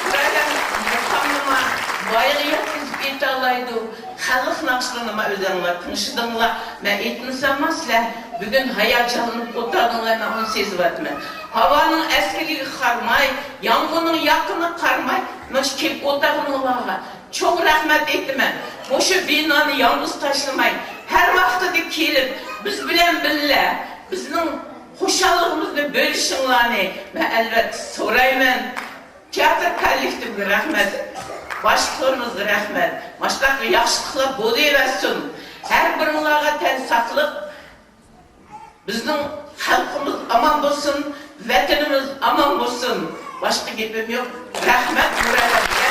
Nurellem yakamnıma bayığı yetkizib ete alaydı. Xalq naqshlarını özіңlar tinchidinglar. Men aytmasam sizlar bugun hayajonlanib o'tirdinglar, men sezyapman. Havoning eskiligi qarmay, yomg'irning yaqini qarmay, men kelib o'tirganlarga çok rahmat aytaman. O'sha binoni yolg'iz tashlamay, har vaqtida kelib biz bilan birga bizning xushalligimizni bo'lishinglarni men albatta so'rayman. Teatr kollektiviga rahmat. Başlıklarımızga rahmat. Başka yaxshiliklar bo'laversin. Her biringlarga tan saqliq. Bizning xalqimiz aman bo'lsin, vatanimiz aman bo'lsin. Başka gapim yo'q. Rahmat Nurellemga.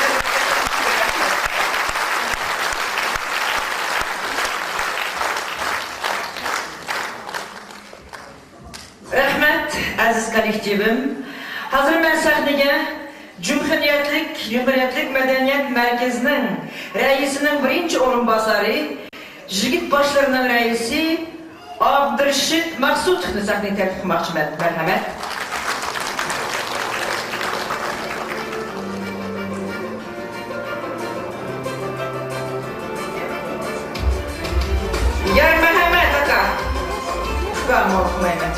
Rahmat aziz kollektivim. Hazır men sahnega Cumhuriyetlik Medeniyet Merkezi'nin reisinin birinci o'rinbosari, Jigit başlarının reisi Abdurashid Maqsudovni sahneye taklif qilmoqchiman. Marhamat. Yar marhamat aka. Xushbam o'qimayman.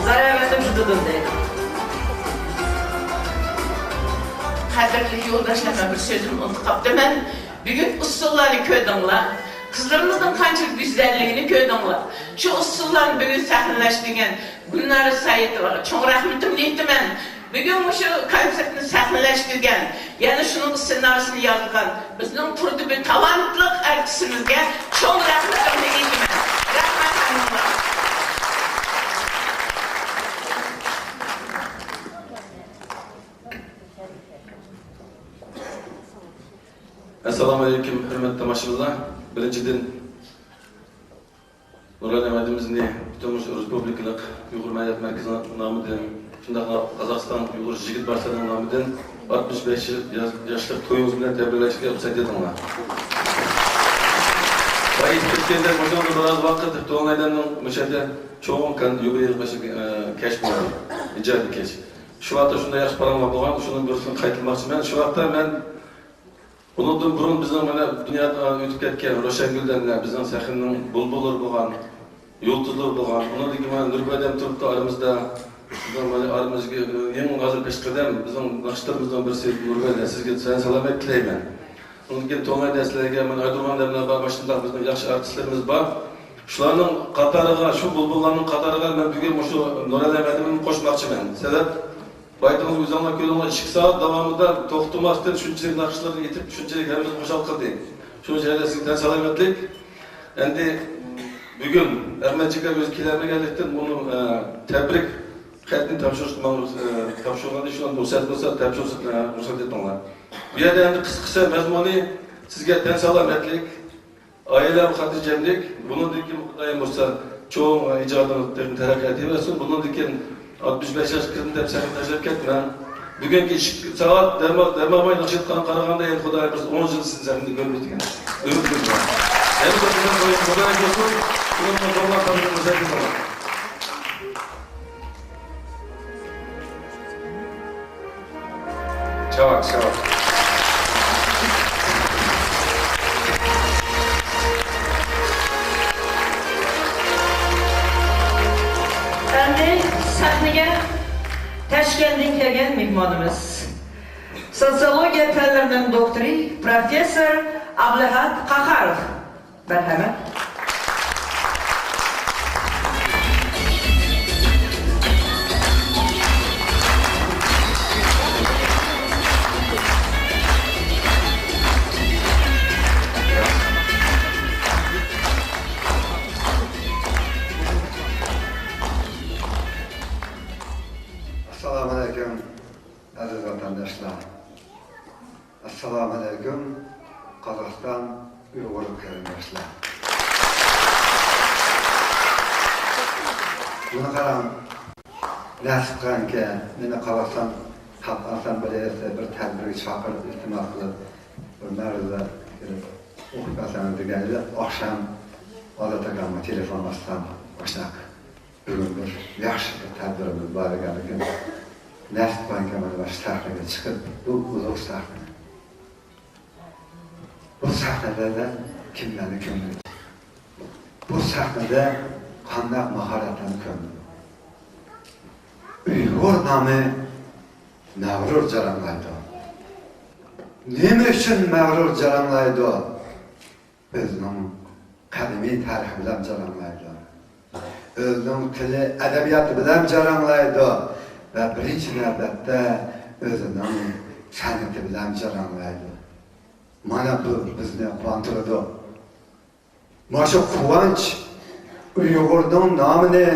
Zaravatim hududida. Kadirli yoldaşlarıma bir sözüm unutqaptı. Ben bugün usullarını köydünglar. Kızlarımızın qanchalik güzelliğini köydünglar. Şu usullarını bugün sahneleştirgen Gülnar Saidova çok rahmetimni aytaman. Bugün şu konsertni sahneleştirgen, yani şunun senaryosini yazgan bizning turdi bir talantli artistimizga çok rahmetimni aytaman. Rahmat hanımlar. Assalomu alaykum, hurmatli tomoshabinlar. Birinchidan Nurellem'imizni butun respublikalik Uyg'ur madaniyat markazi nomidan, shunday Qozog'iston Uyg'ur Jigit başlarının nomidan 65 yoshlik to'yingiz bilan tabriklashga ruxsat etinglar. Va aytganda bundan biroz vaqt to'g'ridan o'shada cho'ng yubiley kesh bo'ladi. Ijodiy kesh. Shu vaqtda shunday yaxshi paramlar bo'lgan, shuni birisini qaytilmoqchiman. Shu vaqtda men bundan burun bizning mana dunyoda o'tib ketgan Ro'shanguldan bizning sahnning bulbullar bo'lgan, yulduzlar bo'lgan, undan mana Nurbadam turibdi aramizda. Bizning mana aramizga eng hozir peshqadam bizning naqshlarimizdan birisi Nurbadam. Sizga salomat tilayman. Undan keyin to'ng'ayda sizlarga mana Aydurmandan bilan boshqa bizning yaxshi artistlarimiz bor. Shularning qatoriga, shu bulbullarning qatoriga men bugun shu Nurellem'ni qo'shmoqchiman. Sabab Baytımız uzanlar köylüğüne 2 saat devamında toxtumasdan şunçalik naqshlarni yetib, şunçalik hemimiz qo'shal qildik. Shu yerda sizdan salomatlik. Endi bugun Ahmadjika o'z kelmaganlikdan uni tabrik xatni topshirganda shuni ruxsat bo'lsa ruxsat etinglar. Bu yerda endi qisqacha mazmuni sizga tan salomatlik, oila xotirjamlik, bundan keyin bo'lsa cho'ng ijodini taraqqiyot etsin, bundan keyin 65 yaş kırmızı hep seni taşıp ketme. Bugünkü saat dermamay naqshatgan qaraganda endi Xudoy biz 10 yil sizni zaminda ko'rmaydigan. Umid qilaman. Endi bizning qo'yib Xudoy bo'lsin, buni Alloh taolo o'zgartirsin. Çavak. Sahneye Toshkentdan kelgan mehmonimiz sotsiologiya fanlarining doktori professor Ablahat Qahharov. Marhamat. Assalamualaikum aziz vatandaşlar. Assalamualaikum Qozog'iston Uyg'ur qarindoshlar. Buni qarang, nasib qilganki, meni Qozog'iston Xalq Assambleyasi bir tadbirga chaqirib, iltimos qilib, bir ma'ruza qilib o'qitasam deganida, oqshom Ozod akamga telefon bosdim. O'shaq bugun bir yaxshi bir tadbirimiz bor ekanligini nasib qilganki, mana shu sahnaga chiqib, bu uzoq sahna. Bu sahnada kimlarni ko'mdi? Bu sahnada qanday mahoratlarni ko'mdi? Uyg'ur nomi mag'rur jaranglaydi. Nima uchun mag'rur jaranglaydi? Bizning qadimiy tarix bilan jaranglaydi. O'zining tili, adabiyoti bilan jaranglaydi va birinchi navbatda o'zining san'ati bilan jaranglaydi. Mana bu bizni quvontiradi. Mana shu quvonch Uyg'urning nomini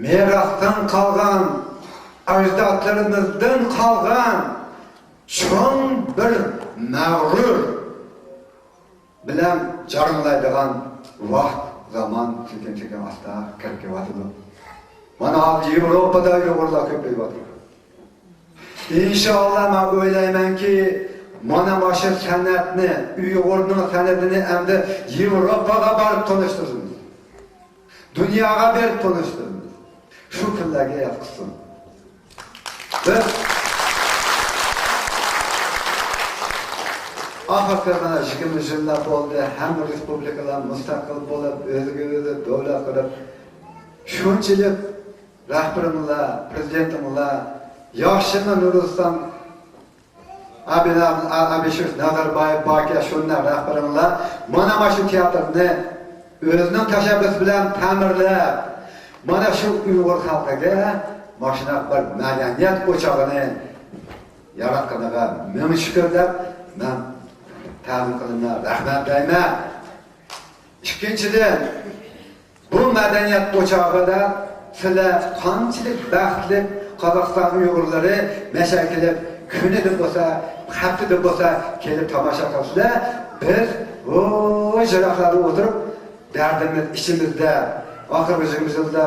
merosdan qolgan, ajdodlarimizdan qolgan cho'ng bir mag'rur bilan jaranglaydigan vaqt, zaman sekin-sekin asta kirib kelyapti. Mana Yevropada Uyg'urlar ko'payyapti. İnşallah ben o'ylayman ki, mana shu san'atni, Uyg'urning san'atini endi Yevropaga borib tanishtiramiz. Dunyoga berib tanishtiramiz. Shu kunlarga yetqizsin. Biz oxirgi mana 20 yillar bo'ldi, hamma respublikalar mustaqil bo'lib, o'ziga-o'zi davlat qilib, shunchalik rahbarimizlar, prezidentimizlar yaxshimi Nuriston Abishev Nazarboyev Bakiya shunday rahbarimizlar mana shu teatrni o'zining tashabbusi bilan ta'mirlab, mana shu Uyg'ur xalqiga mashina bir madaniyat o'chog'ini yaratganiga ming shukr deb men ta'min qilaman, rahmat deyman. Ikkinchidan, bu madaniyat o'chog'ida sizlar qanchalik baxtli Qozog'iston Uyg'urlari mashakilib, kunida bo'lsa, haftada bo'lsa kelib tomosha qilsizlar, biz o jiroqlarda o'tirib, dardimiz ichimizda, oxirgi yilda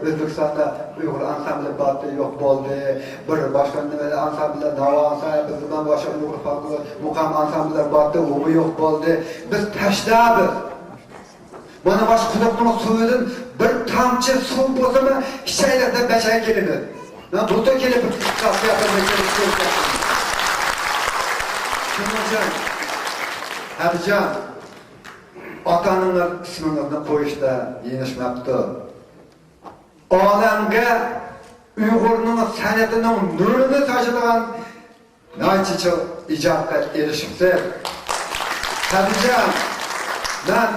O'zbekistonda Uyg'ur ansambli bordi, yo'q bo'ldi, bir boshqa nimalar ansambllar, Navo ansambli, bizdan boshqa Uyg'ur xalqi muqam ansambllar bordi, u yo'q bo'ldi. Biz tashlabmiz. Mana bosh quduqning suvidan bir tomchi suv bo'lsa-mi, ishaylarda bashar keladi. Ben burada gelip kapı yapmak istiyorum. Şunlarcan, Hadican, atanın ismini koyuşta yenişmekti. Alemge Uygur'un sanatının nurunu taşıdıgan Nayçiçi icabda erişipti. Hadican, ben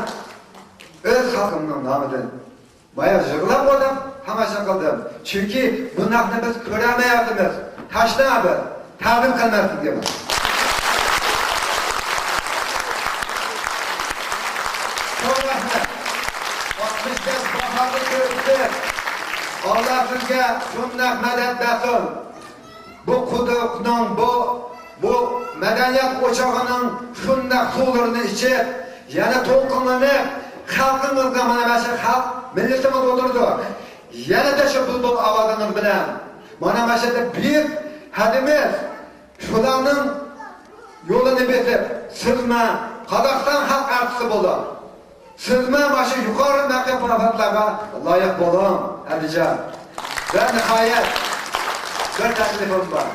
öz halkımın namıdan bayağı yığılap oldum. Tamaşa qildim. Chunki bu narxni biz ko'ramayapmiz. Tashlab, ta'zim qilmaslik deyman. Allah sizga shunday madad bersin. Bu quduqning, bu madaniyat o'chog'ining shunday suvlarini ichib, yana to'lqinlanib, xalqimizga mana shu xalq millatimiz o'tirdi. Yana da shu bulbul ovozimiz bilan mana mashada büyük hadimiz shularning yo'lini besib, sizma Qozog'iston xalq artisti bo'ldi. Sizma mana shu yuqori mukofotlariga loyiq bo'ling, Hadijon. Va nihoyat bir taklifim bor.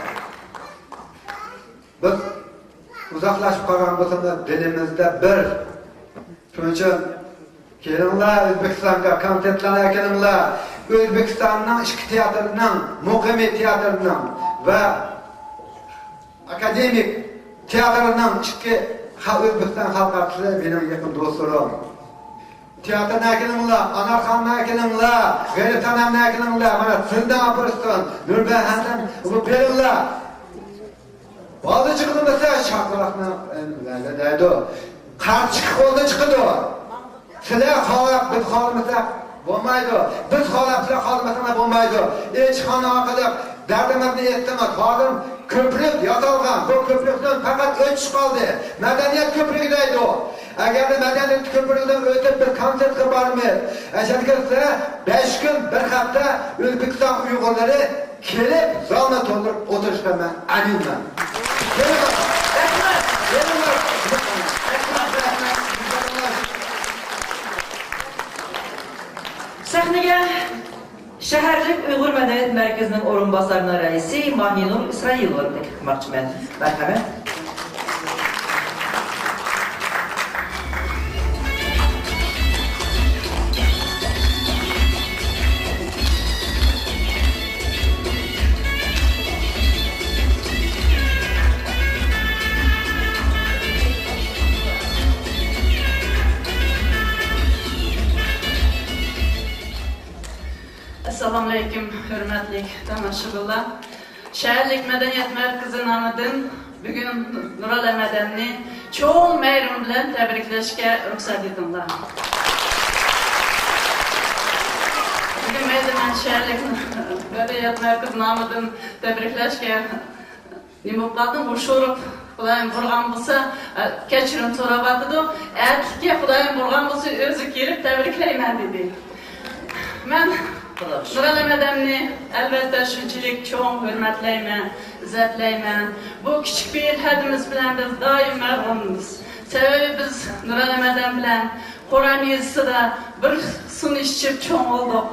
Biz uzoqlashib qolgan bo'lsa, dilimizda bir. Shuning uchun kelinglar O'zbekistonga konsertlarga kelinglar. O'zbekistonning ishki teatrining, muqimiy teatrining va akademik teatrining ishki O'zbekiston xalq artisti benim yaqin do'stlarim. Teatrga kelinglar, Anarxonga kelinglar, G'ayritanamga kelinglar, mana Sildan Apoliston, Nurbahandan bu kelinglar. Ba'zi chiqilmasa chaqiriqni deydi. Qarshi qo'ldan chiqadi. Sizlar xohlab, biz xohlamasak bo'lmaydi. Biz xohlab, sizlar xohlamasangiz bo'lmaydi. Elchixona orqali derdimizni ettimek. Hazır köprük yasalgan. Bu köprükten fakat ötüş kaldı. Medeniyet köprüğü deydi o. Eğer de medeniyet köprüğünden ötüp bir konsertke barmıyor. Eşetkese 5 gün bir hafta Özbekistan Uygurları kelip zalına doldurup oturuşta ben eminim ben. Gelin bakalım. Gelin bakalım. Sahneye Şəhərlik Uyğur Mədəniyyət Mərkəzinin orunbasarının rəisi Mahinur İsrailov'u təklif etməkçi mən. Mərhəmət. Assalamu alaikum, hürmetli tamaşaçılar. Şehirlik Medeniyet Merkezi namıdın bugün Nural Əmədənni çoğun meyrum bilen tebrikleşke ruhsat edinler. Bugün Medeniyet Şehirlik Medeniyet Merkezi namıdın tebrikleşke nimukladın uçurup Kudayım burgan bulsa keçirin sorabatıdı. Erkekке Kudayım burgan bulsa özü gelip tebrikleymen dedi. Ben Nural Əmədənni elbette şunçilik çok hürmetleymen, izzetleymen. Bu küçük bir ilhadimiz bilen biz daim mərğumuz. Sebebi biz Nural Əmədən bilen Kur'an yazısıda bir sun içip çok olduk.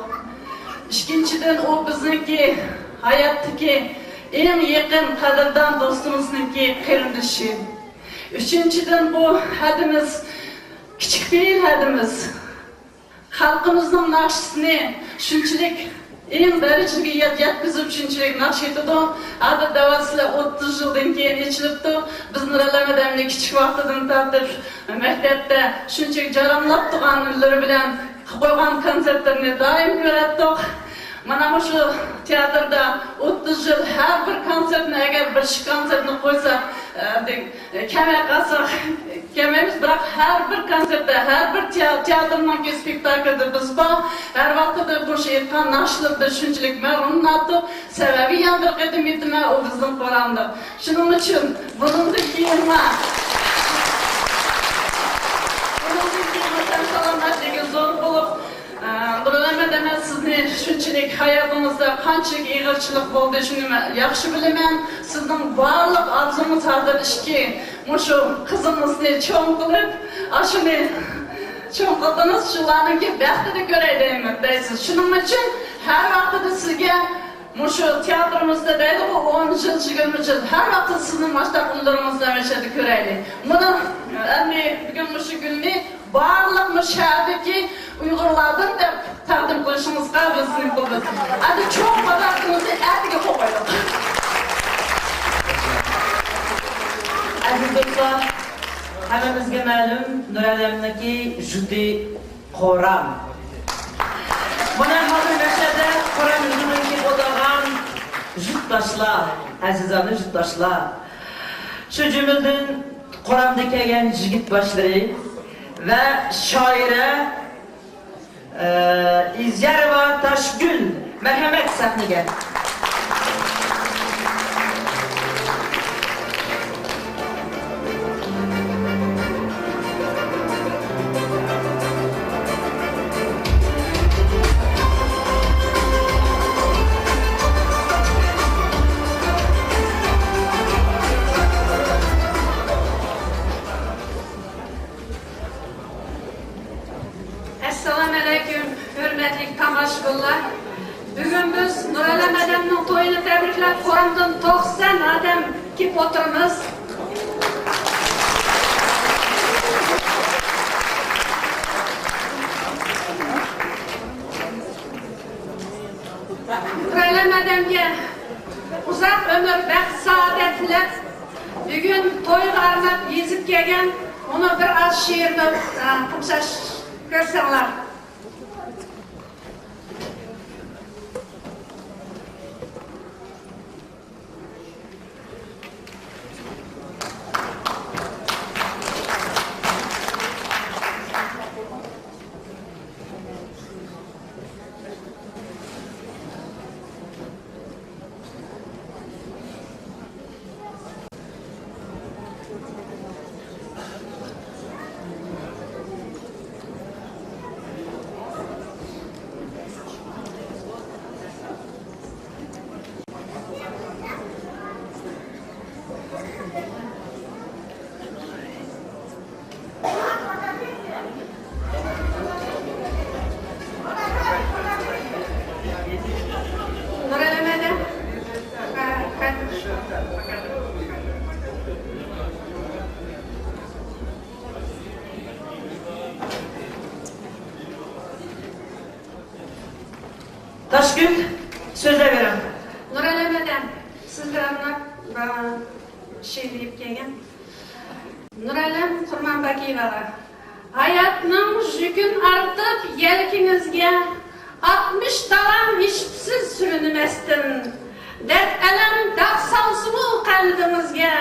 İkinçiden o bizniki hayattaki en yakın kadırdan dostumuzniki kırındışı. Üçüncüden bu hadimiz küçük bir ilhadimiz. Halkımızın nakşisini şunçilik en derecege yetkizip şunçilik nakş etdi. Adı davasıyla 30 yıldan keyin içilipti. Biz Nural Əmədənni küçük vaqtidan tartib mektepte şunçilik jaramlap turgan ünleri bilen koygan konsertlerini daim görettik. Mana şu teatrda 30 yıl her bir konsertini eğer bir konsertini koysak keme kalsak kememiz bırak her bir konsertte her bir teatrdan ki spektaklde biz bak her vakti bu şeytan naşlıkta şunçilik merhum natı sebebi yandır kedim etme o bizim Kur'an'da. Şunun için bunun da giyinme zor bulup Nural Əmədənə sizni şunçilik hayatınızda qançalik iğirçilik boldu şunu yaxşı bilemen. Sizin barlıq arzunuz hardan işki muşu kızınızı çoğun kılıp aşını çoğun kıldınız şularınki bəxtini göreyim deysiz. Şunun için her vaxtıda sizge muşu tiyatromuzda deydi bu 10 yıl, 20 yıl her vaxtı sizin maştaqınlarımızda meşedi göreyli. Bunu bugün muşu gününü barlıq müşahedeki Uygurlardan da takdim kılışımızda bizning kıldık. Adı çok madatınızı ertege koyalım. Aziz dostlar, hammamizga ma'lum Nural Əmədənniki judi Qoram. Mana hozir nashada Qoram yurtidagi o'tirgan yurtdoshlar, azizona yurtdoshlar. Shu jumladan Qoramda kelgan yigit boshlari ve şaire İzyarova Taşgül merhamet sahneye. Hürmetli tamaşaçılar, bugün biz Nural Əmədənnin toyunu tebriklep Kur'an'dan 90 adam kip oturumuz. Nural Əmədən'e uzak ömür ve saadet dilep, bugün toyu arnap yezip gelgen, onu bir az şiirini kımsaş görsenler. Taşgül, sözle verin. Nuralamadan sizlarni şey deyip kelgan. Nuralam Qurmonbakiyevaga. Hayatning yükün artıp yelkingizga 60 dalam hishsiz sürünmestin. Dert elem dağ salsımı kalbimizge.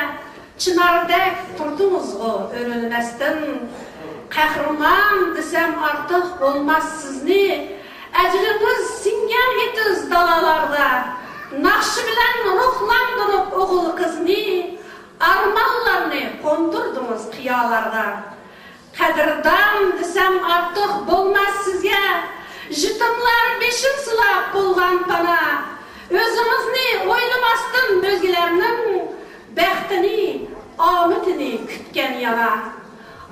Çınardek turdumuzgu örülmestin. Kahraman desem artık olmaz sizni. Ecriniz singen etiz dalalarda. Nakşı bilen ruhlandırıp oğul kızını. Armanlarını kondurdunuz kıyalarda. Kadirdan desem artık bulmaz sizge. Jıtımlar beşin sılap bulgan bana. Özünüzni oylamasdın özgelerinin bəxtini, amitini kütken yana.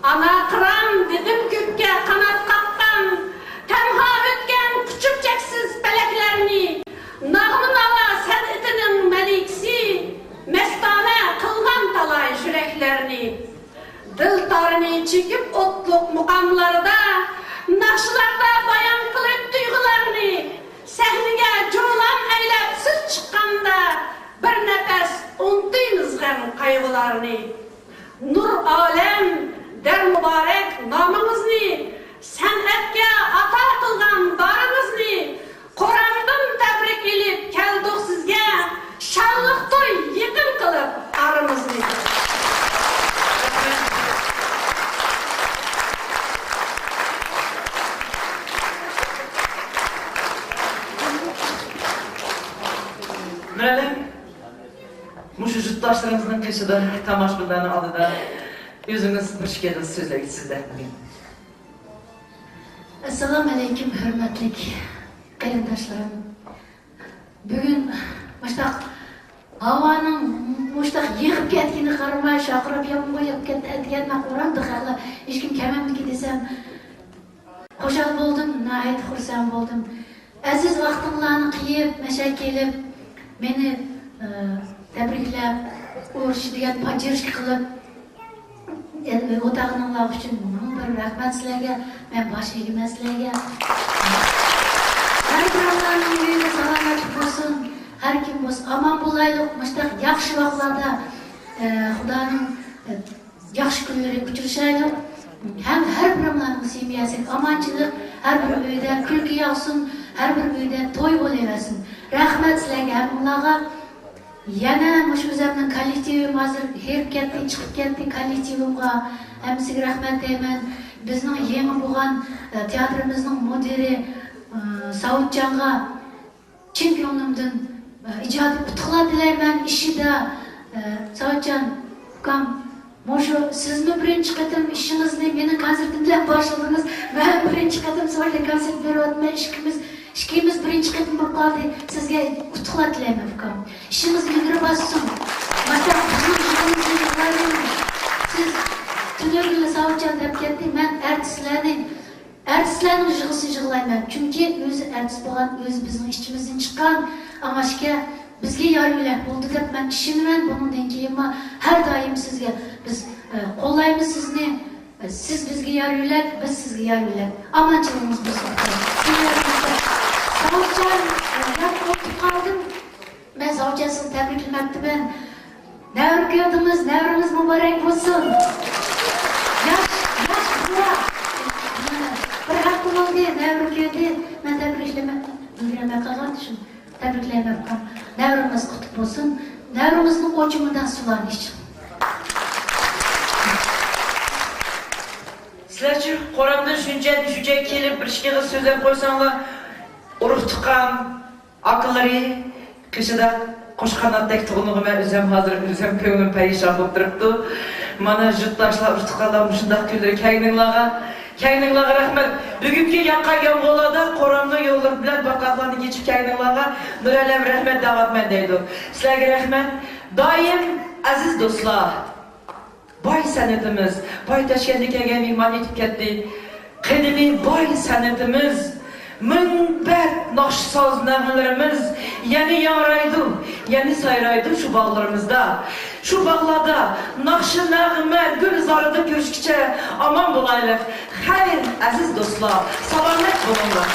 Ana kıran dedim köpke kanat kaktan. Tenha ötken küçükçeksiz peleklerini. Nağmın ala sənətinin meliksi. Mestane kılgan talay yüreklerini. Dil tarını çekip otluk mukamlarda. Nakşılarda bayan kılıp duygularını. Sahneye coğlan eylep siz çıkkanda. Bir nefes unutuynuz hem kaygılarını. Nur alem der mübarek namınızını. Sənətke ata kılgan darınızını. Koran'dan tebrik edip keldik sizge. Şanlık toy yıkım kılıp aramızını. Nuralem, muşu jüttaşlarımızın kışıda, tamaşbıllarını alıda, yüzünüz hoş geldiniz sözleri sizde. Assalamu alaikum hürmetli qarindoshlarım. Bugün muştaq havanın muştaq yığıp ketgini qaramay chaqirib yopib ketganini ko'rdim hali hech kim kelmamdiki desam xushal bo'ldim, nihoyat xursand bo'ldim. Aziz vaqtinglarni qiyib, mashaq kelib meni tabriklab, urishdigan поддержка qilib o'tag'ininglar uchun bir rahmat sizlarga, men bosh egaman sizlarga. Her birovlarning uyida salomat bo'lsin, har kim bo'lsin, omon bo'laylik. Mustaq yaxshi vaqtlarda Xudoning yaxshi kunlariga uchrashaylik. Ham har birovlarning semiyasiga omonchilik, har bir uyda kulgi yog'sin, har bir uyda to'y bo'laversin. Rahmat sizlarga hammalarga. Yana mush o'zimning kollektivim hozir herib ketdi, chiqib ketdi kollektivimga. Hammasiga rahmat deyman. Bizning yangi bo'lgan teatrimizning mudiri Saudcan'a çempiyonumdan icadi putuklar dilermen işide Saudcan kam Moşu siz mi birinci katım işinizde beni konsertimden başladınız. Ben birinci katım sonra konsert veriyorum. İşkimiz birinci katım bu kaldı. Sizge putuklar dilermen kam. İşiniz gündürü bassın. Mesela bizim işinizde yıllarım. Siz tünörgüyle Saudcan deyip kettim. Ben Artistlarning yig'isi yig'layman. Chunki o'zi artist bo'lgan, o'zi bizning ishimizdan chiqqan, amashga bizga yoriylar bo'ldi deb men ishonaman. Bundan keyin har doim sizga biz qo'llaymiz sizni. Siz bizga yoriylar, biz sizga yoriylar. Amanchiligimiz bo'lsin. Savchan, men o'tib qoldim. Men savchasini tabriklamoqchiman. Davr ko'rdimiz, davrimiz muborak bo'lsin. Ben tebrikleme kalgan için tebriklemem kan. Devrimiz kutlu olsun. Devrimizin koçumundan sulan iç. Sizlerçi Koran'dan düşünce kelip bir şeyge sözler koysanlar uruq tuqqan akılları kışıda qo'sh qanotdek tug'unig'im o'zim hozir o'zim ko'nglim perishon bo'lib turibdi. Mana yurtdoshlar uruq tuqqanlar shundoq kunlar Kayninglarga rahmat. Bugungi yaqqan bo'ladi, Qo'ramni yo'llar bilan vaqtlarni geçip kayninglarga Nuralem rahmat da'vatman deydi. Sizlarga rahmat. Doim aziz do'stlar, boy san'atimiz, boy Toshkentga kelgan mehmon etib ketdi. Qadimiy boy san'atimiz, minbat naqshsoz nag'malarimiz yana yoraydi, yana sayraydi shu bog'larimizda. Şu bağlarda naqshi nag'ma gulzorida ko'rishgacha omon bo'laylik. Xayr aziz do'stlar, salomat bo'linglar.